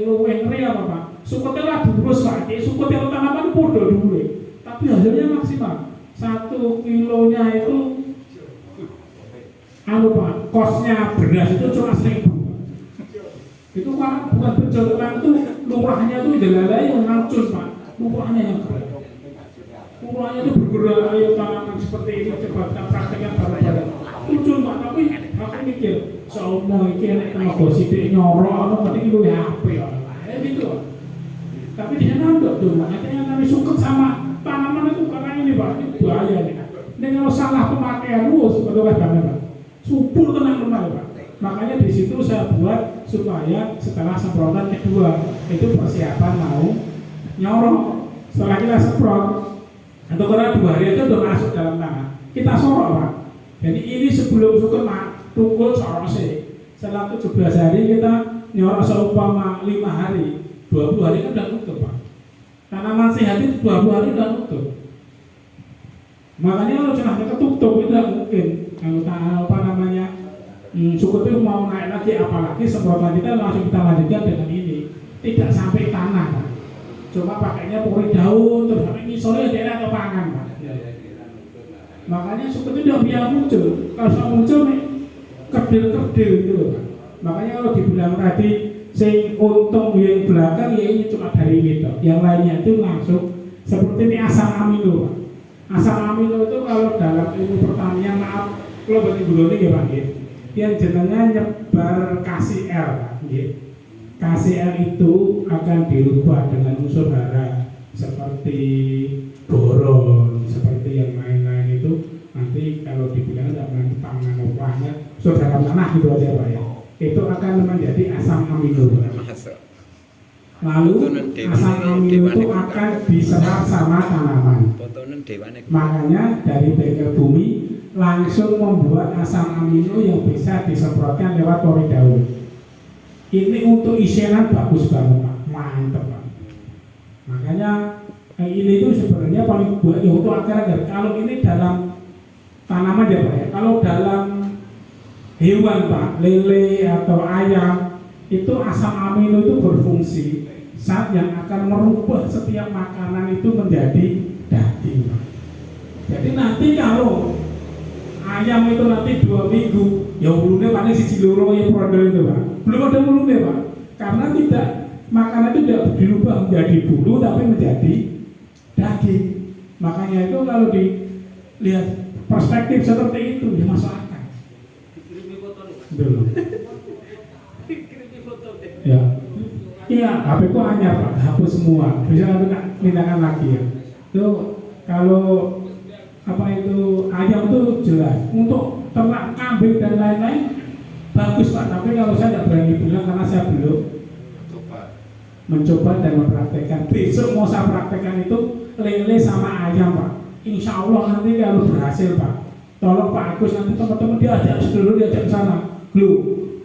Speaker 1: luwih ngeri apa Pak? Sukutnya lah diurus Pak. Sukutnya tanaman podo dulu. Tapi hasilnya maksimal. 1 kilonya itu Pak, kosnya beras itu cuma 1.000. Itu kan bukan penjualan itu lurahnya itu delalai yang ngacun Pak. Lurahnya yang keren. Lurahnya itu bergerak ayo tanaman seperti ini coba kita praktekkan bareng-bareng. Lucu Pak, tapi aku mikir seumur ini nek tenaga sithik nyorok ana mesti luwih apik ya. Gitu. Tapi dia nanduk tuh, makanya kami suket sama tanaman itu karena ini Pak, ini bahaya nih. Ini kalau salah pemakaian seperti apa Pak? Subur tenang lemah Pak. Makanya di situ saya buat supaya setelah semprotan kedua itu persiapan mau nyorok. Setelah kita semprot, atau kurang 2 hari itu udah masuk dalam tanah. Kita sorok Pak. Jadi ini sebelum suka tukul sorok sih. Setelah 17 hari kita nyorok seumpama 5 hari, 20 hari kan udah tutup Pak. Tanaman sehat itu 20 hari udah tutup. Makanya kalau cenahnya ketutup itu tidak mungkin. Kalau apa namanya suku itu mau naik lagi, apalagi semprotan kita langsung kita lanjutkan dengan ini. Tidak sampai tanah Pak. Cuma pakainya pokoknya daun terus sampai ngisornya daerah atau pangan Pak. Makanya suku itu tidak bisa muncul. Kalau sudah muncul nih kerdil-kerdil itu Pak. Makanya kalau dibilang tadi sing untung yang belakang ya ini cuma dari itu. Yang lainnya itu langsung seperti ini asam amino Pak. Asam amino itu kalau dalam ilmu pertanian maaf kalau bagi gulone ya Pak ya. Yang jenengan nyebar KCl Pak ya. KCl itu akan dirubah dengan unsur hara seperti boron, seperti yang lain-lain itu nanti kalau dibilang dalam pangan upahnya unsur dalam tanah gitu aja Pak ya. Itu akan menjadi asam amino. Lalu asam amino itu akan diserap sama tanaman. Makanya dari bengkel bumi langsung membuat asam amino yang bisa disemprotkan lewat pori daun. Ini untuk isyarat bagus banget Pak, mantep Pak. Makanya ini itu sebenarnya paling buat ya untuk akar-akar. Kalau ini dalam tanaman ya Pak ya. Kalau dalam hewan Pak, lele atau ayam itu asam amino itu berfungsi saat yang akan merubah setiap makanan itu menjadi daging Pak. Jadi nanti kalau ayam itu nanti 2 minggu ya bulunya paling siji loro ya produk itu Pak. Belum ada bulunya Pak. Karena tidak makanan itu tidak dirubah menjadi bulu tapi menjadi daging. Makanya itu kalau dilihat perspektif seperti itu ya masuk akal. Belum. Ya. Iya, HP ku anyar Pak, hapus semua. Bisa nggak mintakan lagi ya. Itu kalau apa itu ayam itu jelas. Untuk ternak kambing dan lain-lain bagus Pak. Tapi kalau saya tidak berani bilang karena saya belum mencoba dan mempraktekkan. Besok mau saya praktekkan itu lele sama ayam Pak. Insya Allah nanti kalau berhasil Pak. Tolong Pak Agus nanti teman-teman diajak dulu diajak ke sana. Lu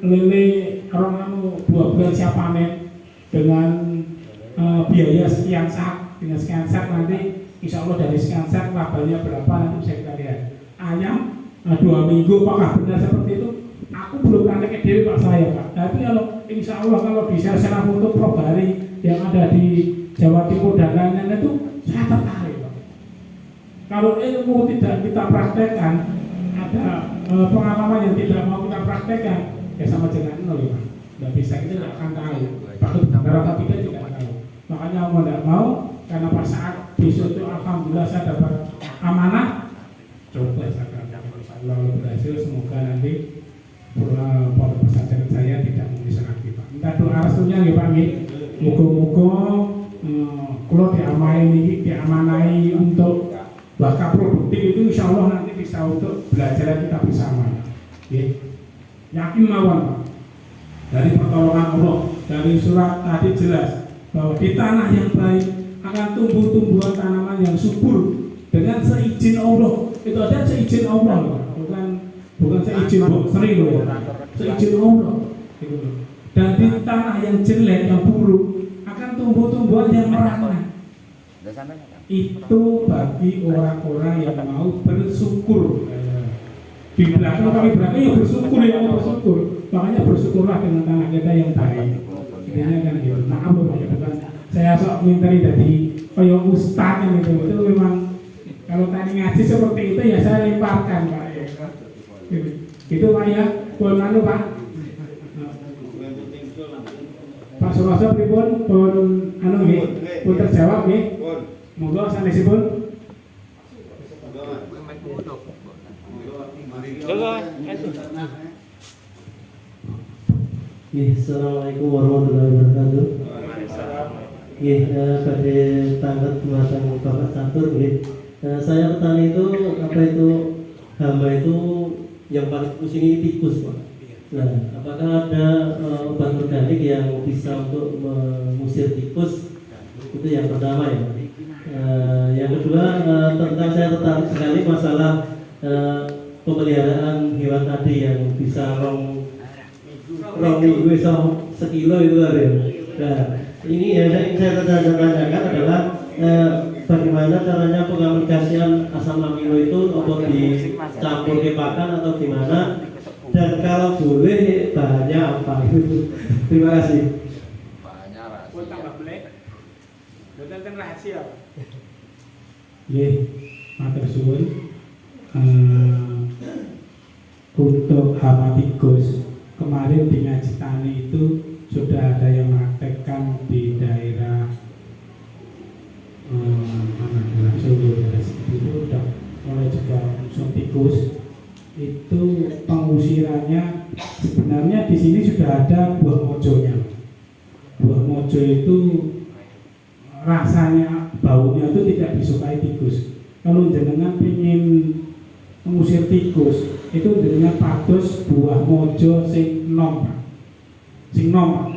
Speaker 1: lele orang 2 bulan siap panen dengan biaya sekian sak, dengan sekian sak nanti insya Allah dari sekian sak labanya berapa nanti bisa kita lihat. Ayam 2 minggu apakah benar seperti itu? Aku belum praktek diri Pak saya Pak. Tapi kalau insya Allah kalau bisa saya foto Probari yang ada di Jawa Timur dan lain-lain itu saya tertarik Pak. Kalau ilmu tidak kita praktekkan, ada pengalaman yang tidak mau kita praktekkan, ya sama dengan nol Pak. Tidak bisa, kita tidak akan tahu. Beberapa kita tidak tahu. Makanya mau tidak mau, karena pas saat besok itu alhamdulillah saya dapat amanah. Coba saya akan kalau berhasil semoga nanti pondok pesantren saya tidak mengisah lagi Pak. Minta doa restunya ya Pak. Muga-muga kalau diamanai untuk bakat produktif itu insya Allah nanti bisa untuk belajar kita bersama. Yakin lawan Pak. Dari pertolongan Allah, dari surat tadi jelas bahwa di tanah yang baik akan tumbuh-tumbuhan tanaman yang subur dengan seizin Allah. Itu ada seizin Allah, bukan seizin seri loh ya, seizin Allah. Dan di tanah yang jelek, yang buruk akan tumbuh-tumbuhan yang merana. Itu bagi orang-orang yang mau bersyukur. Di belakang kami belakang ya bersyukur ya bersyukur. Makanya bersyukurlah dengan tanah kita yang baik. Intinya kan gitu. Maaf loh Pak, bukan saya sok minteri dari kayak ustaz yang itu memang kalau tadi ngaji seperti itu ya saya lemparkan Pak ya. Gitu Pak ya. Pun anu Pak. Pak Suroso pripun pun anu nggih. Pun terjawab nggih. Monggo sanesipun.
Speaker 3: Assalamualaikum warahmatullahi wabarakatuh. Pada tanggal semacam Bapak Catur, saya petani itu apa itu hama itu yang paling pusing ini tikus Pak. Nah, apakah ada obat organik yang bisa untuk mengusir tikus? Itu yang pertama ya. Yang kedua, tentang saya tertarik sekali masalah pemeliharaan hewan tadi yang bisa rong minggu sekilo itu ada. Nah, ini yang saya tanyakan adalah bagaimana caranya pengambilkasian asam amino itu untuk dicampur ke pakan atau gimana, dan kalau boleh bahannya apa? Terima kasih.
Speaker 1: Bukan rahasia. Nggih, matur suwun. Untuk hama tikus, kemarin di Ngaji Tani itu sudah ada yang mempraktekkan di daerah Solo, daerah segitu itu sudah mulai juga musim tikus. Itu pengusirannya sebenarnya di sini sudah ada buah mojonya. Buah mojo itu rasanya, baunya itu tidak disukai tikus. Kalau jenengan ingin mengusir tikus, itu jenengan pados buah mojo sing nom, Pak. Sing nom, Pak.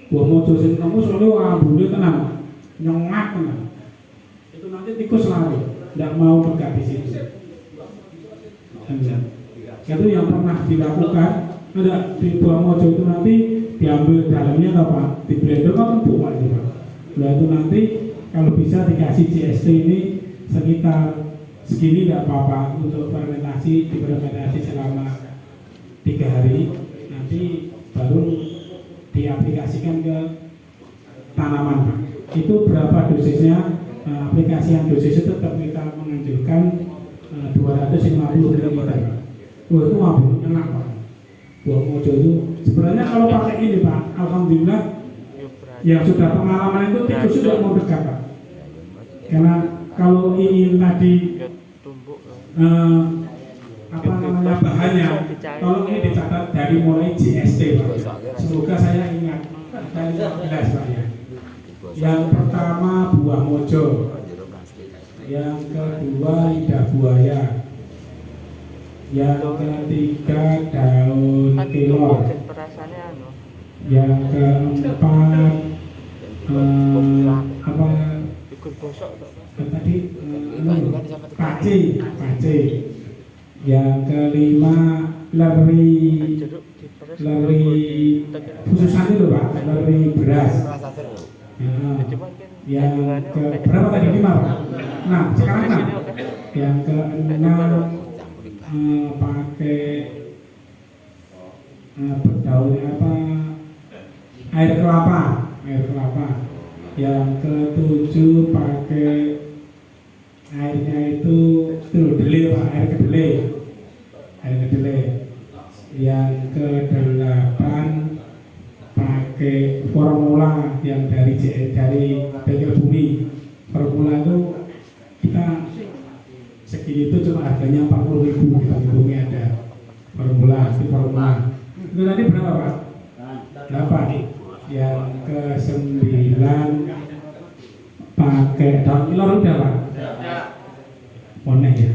Speaker 1: Buah mojo sing nom soalnya ambune tenang, nyongak tenang. Itu nanti tikus lari, tidak mau dekat di situ. Itu yang pernah dilakukan. Ada di buah mojo itu nanti diambil dalamnya apa? Di blender kan empuk, Pak. Nah itu nanti kalau bisa dikasih GST ini sekitar segini tidak apa-apa untuk fermentasi, difermentasi selama 3 hari, nanti baru diaplikasikan ke tanaman, Pak. Itu berapa dosisnya? Aplikasian dosis itu tetap kita menganjurkan 250 ml, Pak. Wah itu enak, Pak. Buah mojo itu sebenarnya kalau pakai ini, Pak, alhamdulillah yang sudah pengalaman itu tikus sudah mau dekat, Pak. Karena kalau ingin tadi apa namanya bahannya, tolong ini dicatat dari mulai GST, Pak. Semoga saya ingat dari 15, Pak ya. Yang pertama buah mojo, yang kedua lidah buaya, yang ketiga daun kelor, yang keempat apa tadi pace, yang kelima leri khususan itu, Pak, leri beras. Yang ke berapa tadi, 5, Pak? Nah sekarang 6. Yang keenam pakai daun apa, air kelapa. Yang ke-7 pakai airnya itu kedelai, Pak, air kedelai. Yang ke-8 pakai formula yang dari Bengkel Bumi. Formula itu kita segini itu cuma harganya 40.000, di Bengkel Bumi ada formula. Itu tadi berapa, Pak? 8. Yang ke-9 pakai daun kelor udah, Pak? Moneh ya?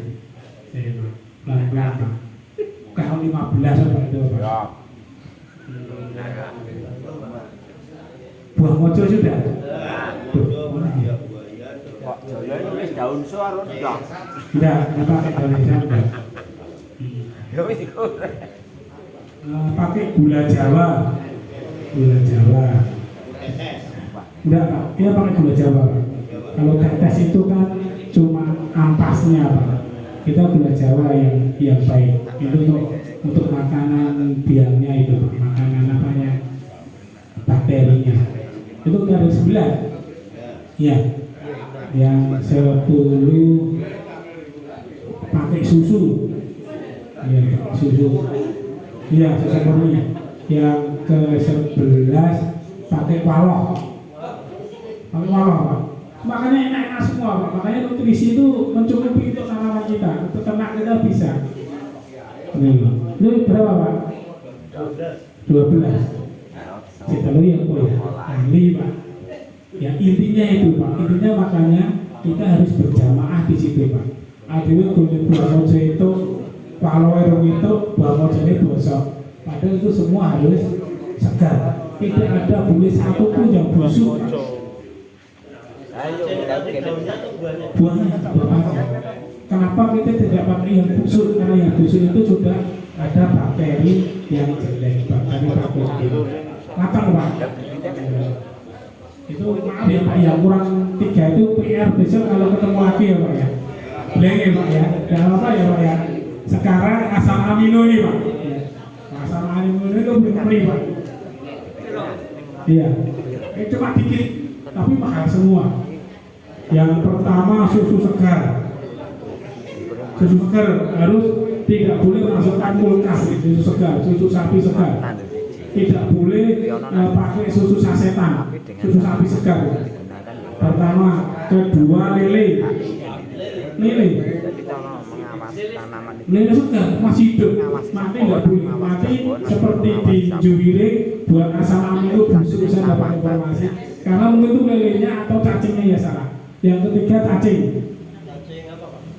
Speaker 1: Pelan-pelan, Pak. Kalau 15 apa itu, Pak? Buah mojo sudah?
Speaker 4: Pak Jaya ini daun suara enggak?
Speaker 1: Enggak, pakai daun suara.
Speaker 4: Ya wis iku.
Speaker 1: Pakai gula Jawa. Enggak, Pak. Dia pakai gula Jawa, Pak. Kalau tetes itu kan cuma ampasnya, Pak. Kita gula Jawa yang baik. Itu untuk makanan biangnya itu, Pak. Makanan apanya? Bakterinya. Itu dari 9. Ya. Yang 10 pakai susu. Ya, susu. Iya, susu murni. Yang ke-11 pakai waloh, Pak. Makanya enak semua, Pak. Makanya nutrisi itu mencukupi untuk tanaman kita, untuk ternak kita bisa. Ini berapa, Pak? 12. Kita lihat yang ahli, Pak. Ya intinya itu, Pak. Intinya makanya kita harus berjamaah di situ, Pak. Akhirnya kulit buah mojo itu, kalau erong itu buah mojo ini bosok. Padahal itu semua harus segar. Tidak ada boleh satu pun yang busuk.
Speaker 4: Ayo, kita
Speaker 3: daunnya atau buahnya?
Speaker 1: Buahnya. Kenapa kita tidak pakai yang busuk? Karena yang busuk itu sudah ada bakteri yang jelek, bakteri itu. Matang Pak. Itu maaf ya Pak, yang kurang 3 itu PR besok kalau ketemu lagi ya Pak ya. Boleh Pak ya. Dan apa ya Pak ya? Sekarang asam amino ini Pak. Asam amino itu beri Pak. Iya. Cuma dikit, tapi mahal semua. Yang pertama susu segar. Susu segar harus tidak boleh masukkan kulkas, susu segar, susu sapi segar. Tidak boleh pakai susu sasetan, susu sapi segar. Pertama, kedua lele. Lele segar masih hidup, mati nggak boleh, mati seperti di Juwire buat asam amino busuk. Saya dapat informasi karena mungkin itu lelenya atau cacingnya ya salah. Yang ketiga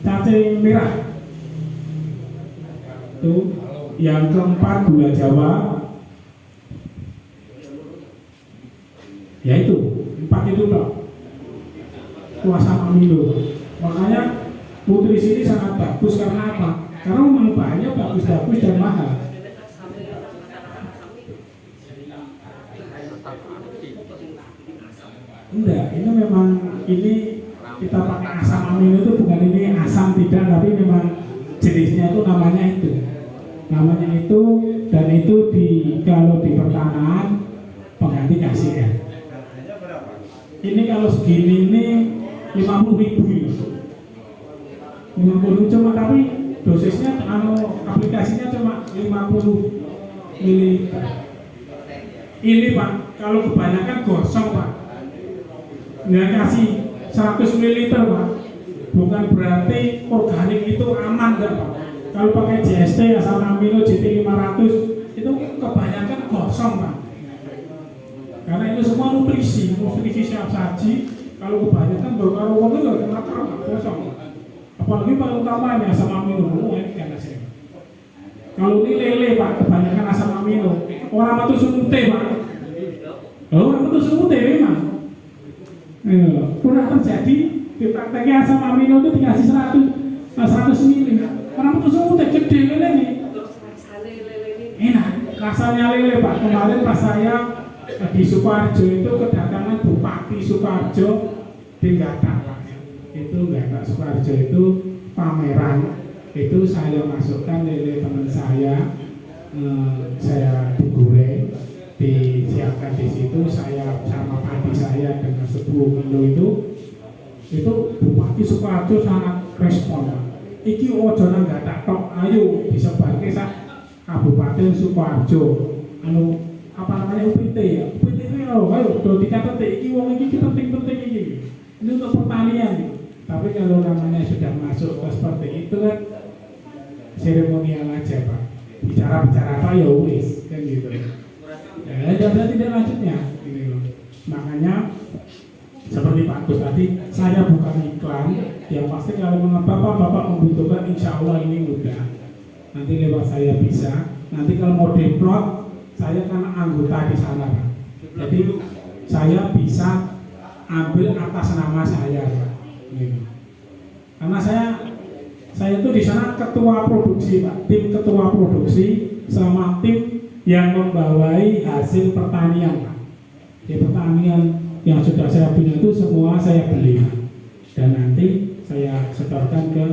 Speaker 1: cacing merah. Tuh. Yang keempat gula Jawa. Ya itu 4 itu loh. Asam amino. Makanya nutrisi ini sangat bagus karena apa? Karena memang banyak bagus-bagus dan mahal. Enggak, ini memang ini kita pakai asam amino itu bukan ini asam tidak, tapi memang jenisnya itu namanya itu. Namanya itu dan itu kalau di pertanahan pengganti KCl. Ini kalau segini ini 50.000. 50 cuma tapi dosisnya aplikasinya cuma 50 ml. Ini Pak, kalau kebanyakan gosong Pak. Nggak kasih 100 ml Pak. Bukan berarti organik itu aman enggak Pak. Kalau pakai JST asam amino GT 500 itu kebanyakan gosong Pak. Karena itu semua nutrisi siap saji. Kalau kebanyakan berkaro wong itu enggak kena gosong. Apalagi paling utamanya asam amino, ini kan saya. Kalau ini lele Pak, kebanyakan asam amino. Orang metu semute Pak. Orang metu semute memang. Pernah terjadi di prakteknya asam amino itu dikasih 100 ml. Orang metu semute gede lele nih. Enak, rasanya lele Pak. Kemarin pas saya di Sukoharjo itu kedatangan Bupati Sukoharjo di Gatak Pak. Itu Gatak Sukoharjo itu pameran. Itu saya masukkan lele teman saya digoreng, disiapkan di situ. Saya sama padi saya dengan 10 kilo itu Bupati Sukoharjo sangat respon. Iki ojo nang Gatak tok, ayo disebarke sak Kabupaten Sukoharjo. Apa namanya UPT ya? UPT itu ayo do dikatet iki wong iki penting-penting iki. Ini untuk pertanian. Tapi kalau namanya sudah masuk ke seperti itu kan seremonial aja Pak. Bicara-bicara apa ya wis kan gitu. Ya dan tidak lanjutnya gitu. Makanya seperti Pak Gus tadi, saya bukan iklan. Yang pasti kalau Bapak membutuhkan, insya Allah ini mudah. Nanti lewat saya bisa. Nanti kalau mau deplot, saya kan anggota di sana Pak. Jadi saya bisa ambil atas nama saya Pak. Gitu. Karena saya itu di sana ketua produksi Pak, tim ketua produksi sama tim yang membawai hasil pertanian Pak. Di pertanian yang sudah saya punya itu semua saya beli Pak. Dan nanti saya setorkan ke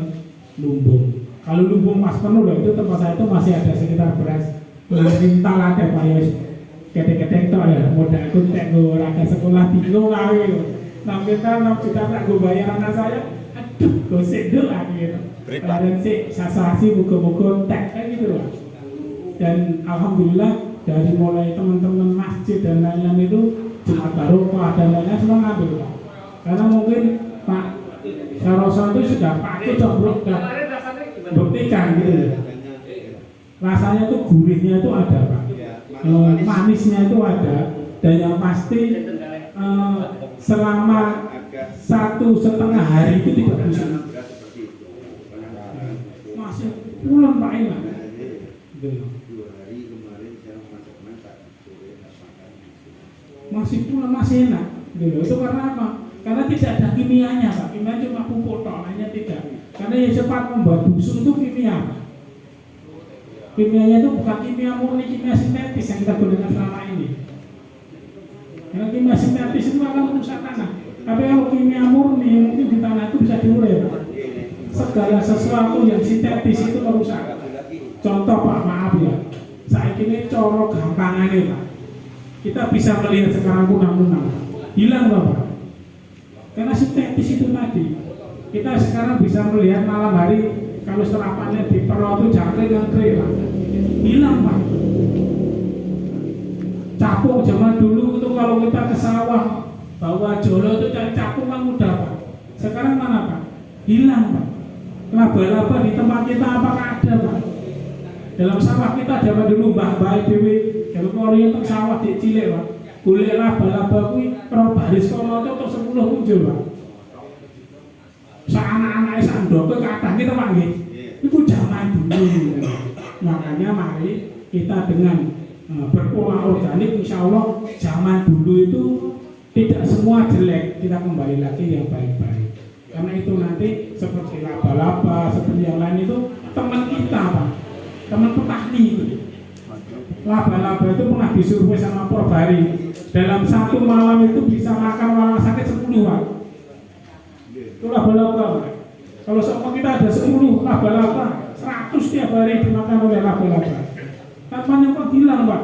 Speaker 1: Lumbung. Kalau Lumbung pas penuh loh, itu tempat saya itu masih ada sekitar beras quintal ada Pak ya. Kedek-kedek itu ya, modal aku tak gue rakyat sekolah bingung kali. 6 juta tak gue bayar anak saya. Aduh, gosip dulu gitu. Dan si sasasi buku-buku tek kayak gitu loh. Dan alhamdulillah dari mulai teman-teman masjid dan lain-lain itu Jumat Barokah dan lain-lain semua ngambil Pak. Karena mungkin Pak Saroso itu sudah pakai coba buktikan gitu. Rasanya tuh gurihnya itu ada Pak. Manisnya itu ada. Dan yang pasti selama 1,5 hari itu tidak bisa. Masih pulang Pak enak. masih pula masih enak. Gitu. Itu karena apa? Karena tidak ada kimianya, Pak. Kimia cuma pupuk tok, lainnya tidak. Karena yang cepat membuat busuk itu kimia. Kimianya itu bukan kimia murni, kimia sintetis yang kita gunakan selama ini. Karena kimia sintetis itu akan merusak tanah. Tapi kalau kimia murni mungkin di tanah itu bisa diurep. Segala sesuatu yang sintetis itu merusak. Contoh Pak, maaf ya. Saat ini coro gampangannya Pak. Kita bisa melihat sekarang kunang-kunang. Hilang Bapak. Karena sintetis itu tadi. Kita sekarang bisa melihat malam hari kalau serapannya di perut itu jangkrik Pak. Hilang Pak. Capung zaman dulu itu kalau kita ke sawah bawa jolo itu cari capung kan mudah Pak. Sekarang mana Pak? Hilang Pak. Laba-laba di tempat kita apakah ada Pak? Dalam sawah kita zaman dulu mbah-mbah dewi kalau kalian teng sawah di cilik Pak. Golek laba-laba kuwi pro baris kono itu 10 muncul Pak. Sak anak-anake sak ndoke kathah kita Pak nggih. Iku zaman dulu. Makanya mari kita dengan berpola organik insya Allah zaman dulu itu tidak semua jelek, kita kembali lagi yang baik-baik. Karena itu nanti seperti laba-laba, seperti yang lain itu teman kita Pak, teman petani itu. Laba-laba itu pernah disurvei sama Probari. Dalam satu malam itu bisa makan orang sakit 10 Pak. Itu laba-laba Pak. Kalau semua kita ada 10 laba-laba, 100 tiap hari dimakan oleh laba-laba. Kapan kok hilang Pak?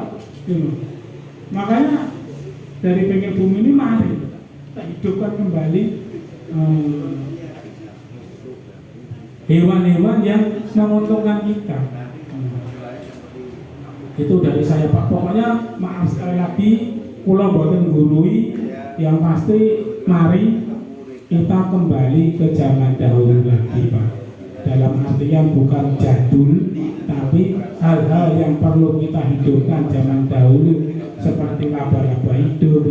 Speaker 1: Makanya dari pengen bumi ini mari kita hidupkan kembali hewan-hewan yang menguntungkan kita. Itu dari saya Pak. Pokoknya maaf sekali lagi, kula boten nggurui, yang pasti mari kita kembali ke zaman dahulu lagi Pak. Dalam artian bukan jadul, tapi hal-hal yang perlu kita hidupkan zaman dahulu seperti laba-laba hidup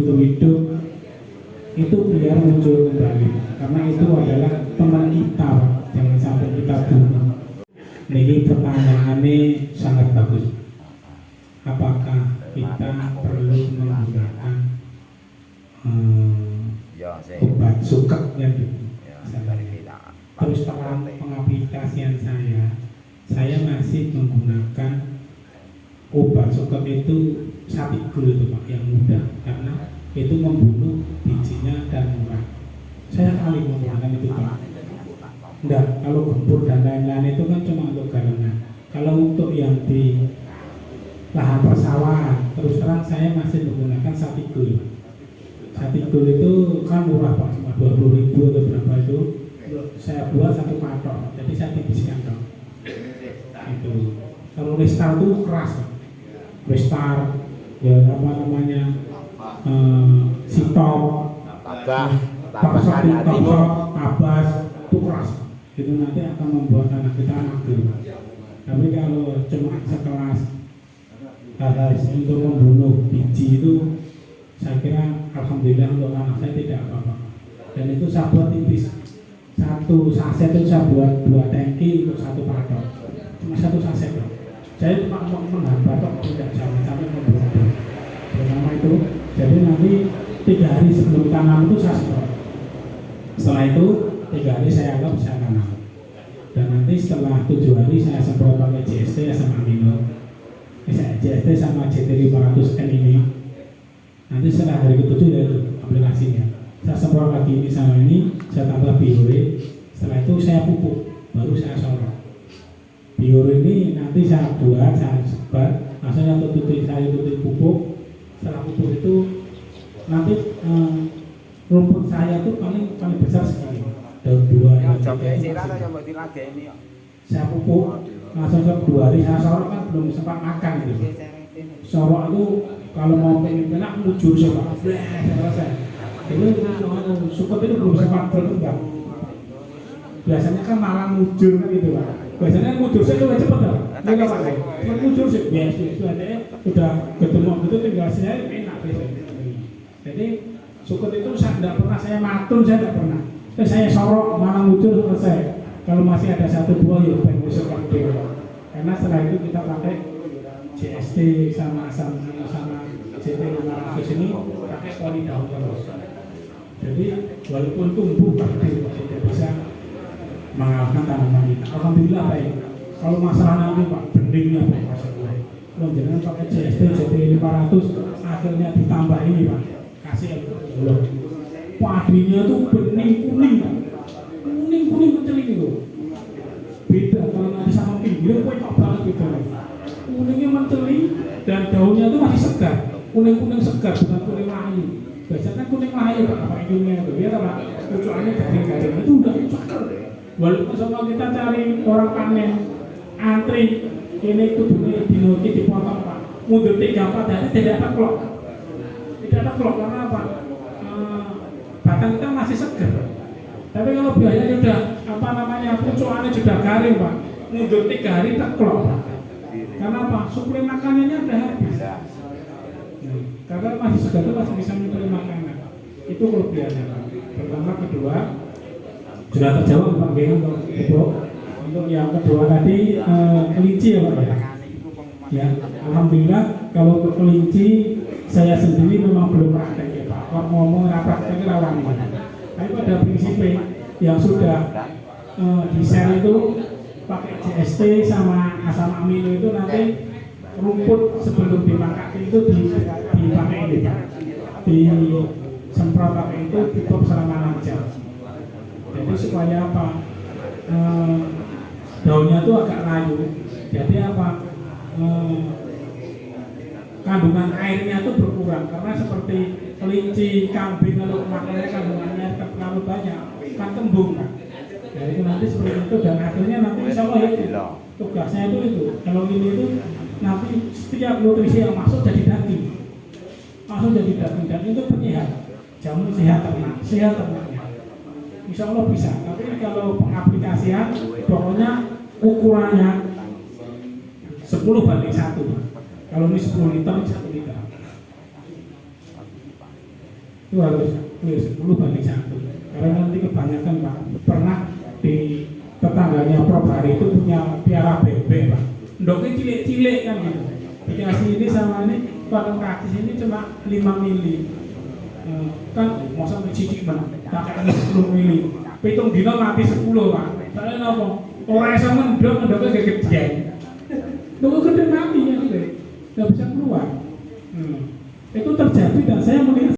Speaker 1: itu biar muncul kembali. Karena itu adalah teman kita, jangan sampai kita bunuh. Ini pertanyaannya sangat bagus. Apakah kita perlu menggunakan obat suket yang gitu? Terus terang pengaplikasian saya masih menggunakan obat suket itu satigul itu Pak, yang mudah karena itu membunuh bijinya dan murah. Saya kali menggunakan itu Pak. Enggak, kalau gempur dan lain-lain itu kan cuma untuk galengan. Kalau untuk yang di lahan persawahan, terus terang saya masih menggunakan satigul. Satigul itu kan murah Pak, cuma 20.000 atau berapa itu. Saya buat satu patok, jadi saya tipiskan dong. Itu kalau Restar itu keras, Restar ya apa namanya Sitop, Tabas, itu keras. Itu nanti akan membuat anak kita magel. Tapi kalau cuma sekelas hal-hal untuk membunuh biji itu, saya kira alhamdulillah untuk anak saya tidak apa-apa. Dan itu saya buat tipis. Satu saset itu saya buat 2 tangki untuk satu patok, cuma satu saset loh. Saya cuma mau menghambat kok, tidak jangan sampai membunuh. Pertama itu, jadi nanti 3 hari sebelum tanam itu saya semprot. Setelah itu 3 hari saya anggap bisa tanam. Dan nanti setelah 7 hari saya semprot pakai JST sama amino. JST sama JT 500N ini. Nanti setelah hari ke-7 ya itu aplikasinya. Saya semprot lagi ini sama ini, saya tambah biore. Setelah itu saya pupuk, baru saya sorot. Biore ini nanti saya buat, saya sebar, langsung saya tutup pupuk. Setelah pupuk itu nanti rumput saya itu paling besar sekali, daun 2. Saya pupuk, langsung 2 hari saya sorot kan belum sempat makan gitu. Sorot itu kalau mau pengen enak mujur coba, selesai. Itu suket itu belum sempat berkembang. Biasanya kan malah mujur kan gitu Pak. Biasanya mujur saya udah cepet dah. Enggak pakai. Mujur sih biasanya udah ketemu itu tinggal saya enak biasanya. Jadi suket itu saya tidak pernah saya matun, saya tidak pernah. Terus saya sorok malah mujur selesai. Kalau masih ada 1-2 ya pengen besok pakai. Karena setelah itu kita pakai JST sama JT 500 ini pakai poni daun terus. Jadi walaupun tumbuh pasti tidak bisa mengalahkan tanaman kita. Alhamdulillah baik. Kalau masalah nanti Pak beningnya Pak masalah. Kalau jangan pakai CST jadi 500 akhirnya ditambah ini Pak. Kasih belum. Padinya tuh bening kuning Pak. Kuning menceli itu. Beda kalau nanti sama pinggir kok tak banget beda. Kuningnya menceli dan daunnya itu masih segar. Kuning segar bukan kuning layu. Biasanya kuning layu Pak, apa hidungnya itu ya Pak. Pucukannya garing-garing itu udah segar. Walaupun sama kita cari orang panen antri ini kudune dino iki dipotong Pak. Mundur 3-4 hari tidak ada klok. Tidak ada klok karena apa? Batang kita masih segar. Tapi kalau biayanya sudah apa namanya pucukannya sudah garing Pak. Mundur 3 hari teklok. Karena apa? Suplai makanannya sudah habis. Karena masih segar itu masih bisa menyuplai makanan. Itu kelebihannya Pak. Pertama, kedua sudah terjawab Pak Gengan untuk yang kedua tadi kelinci ya Pak ya. Alhamdulillah kalau untuk kelinci saya sendiri memang belum praktek ya Pak. Kalau ngomong praktek rawan tapi pada prinsipnya yang sudah di share itu pakai GST sama asam amino itu nanti rumput sebelum dimakan itu dipakai ini Pak, disemprot pakai itu ditutup selama 6 jam. Jadi supaya apa? Daunnya itu agak layu. Jadi apa? Kandungan airnya itu berkurang karena seperti kelinci, kambing kalau makannya kandungannya terlalu banyak kan kembung kan. Ya itu nanti seperti itu dan akhirnya nanti insya Allah ya tugasnya itu kalau ini itu nanti setiap nutrisi yang masuk jadi daging, dan itu penyehat, jamu sehat ternaknya. Insya Allah bisa, tapi kalau pengaplikasian pokoknya ukurannya 10:1. Kalau ini 10 liter, 1 liter itu harus 10:1 karena nanti kebanyakan Pak. Pernah di tetangganya Prof Hari itu punya piara bebek Pak, ndoknya cilik-cilik kan gitu, dikasih ini sama ini kalau kakis ini cuma 5 mili kan masa cici mana tak ada 10 mili pitung dino mati 10 Pak. Soalnya apa? Orang yang sama ndoknya gede ndoknya gede mati ya gitu, nggak bisa keluar. Itu terjadi dan saya melihat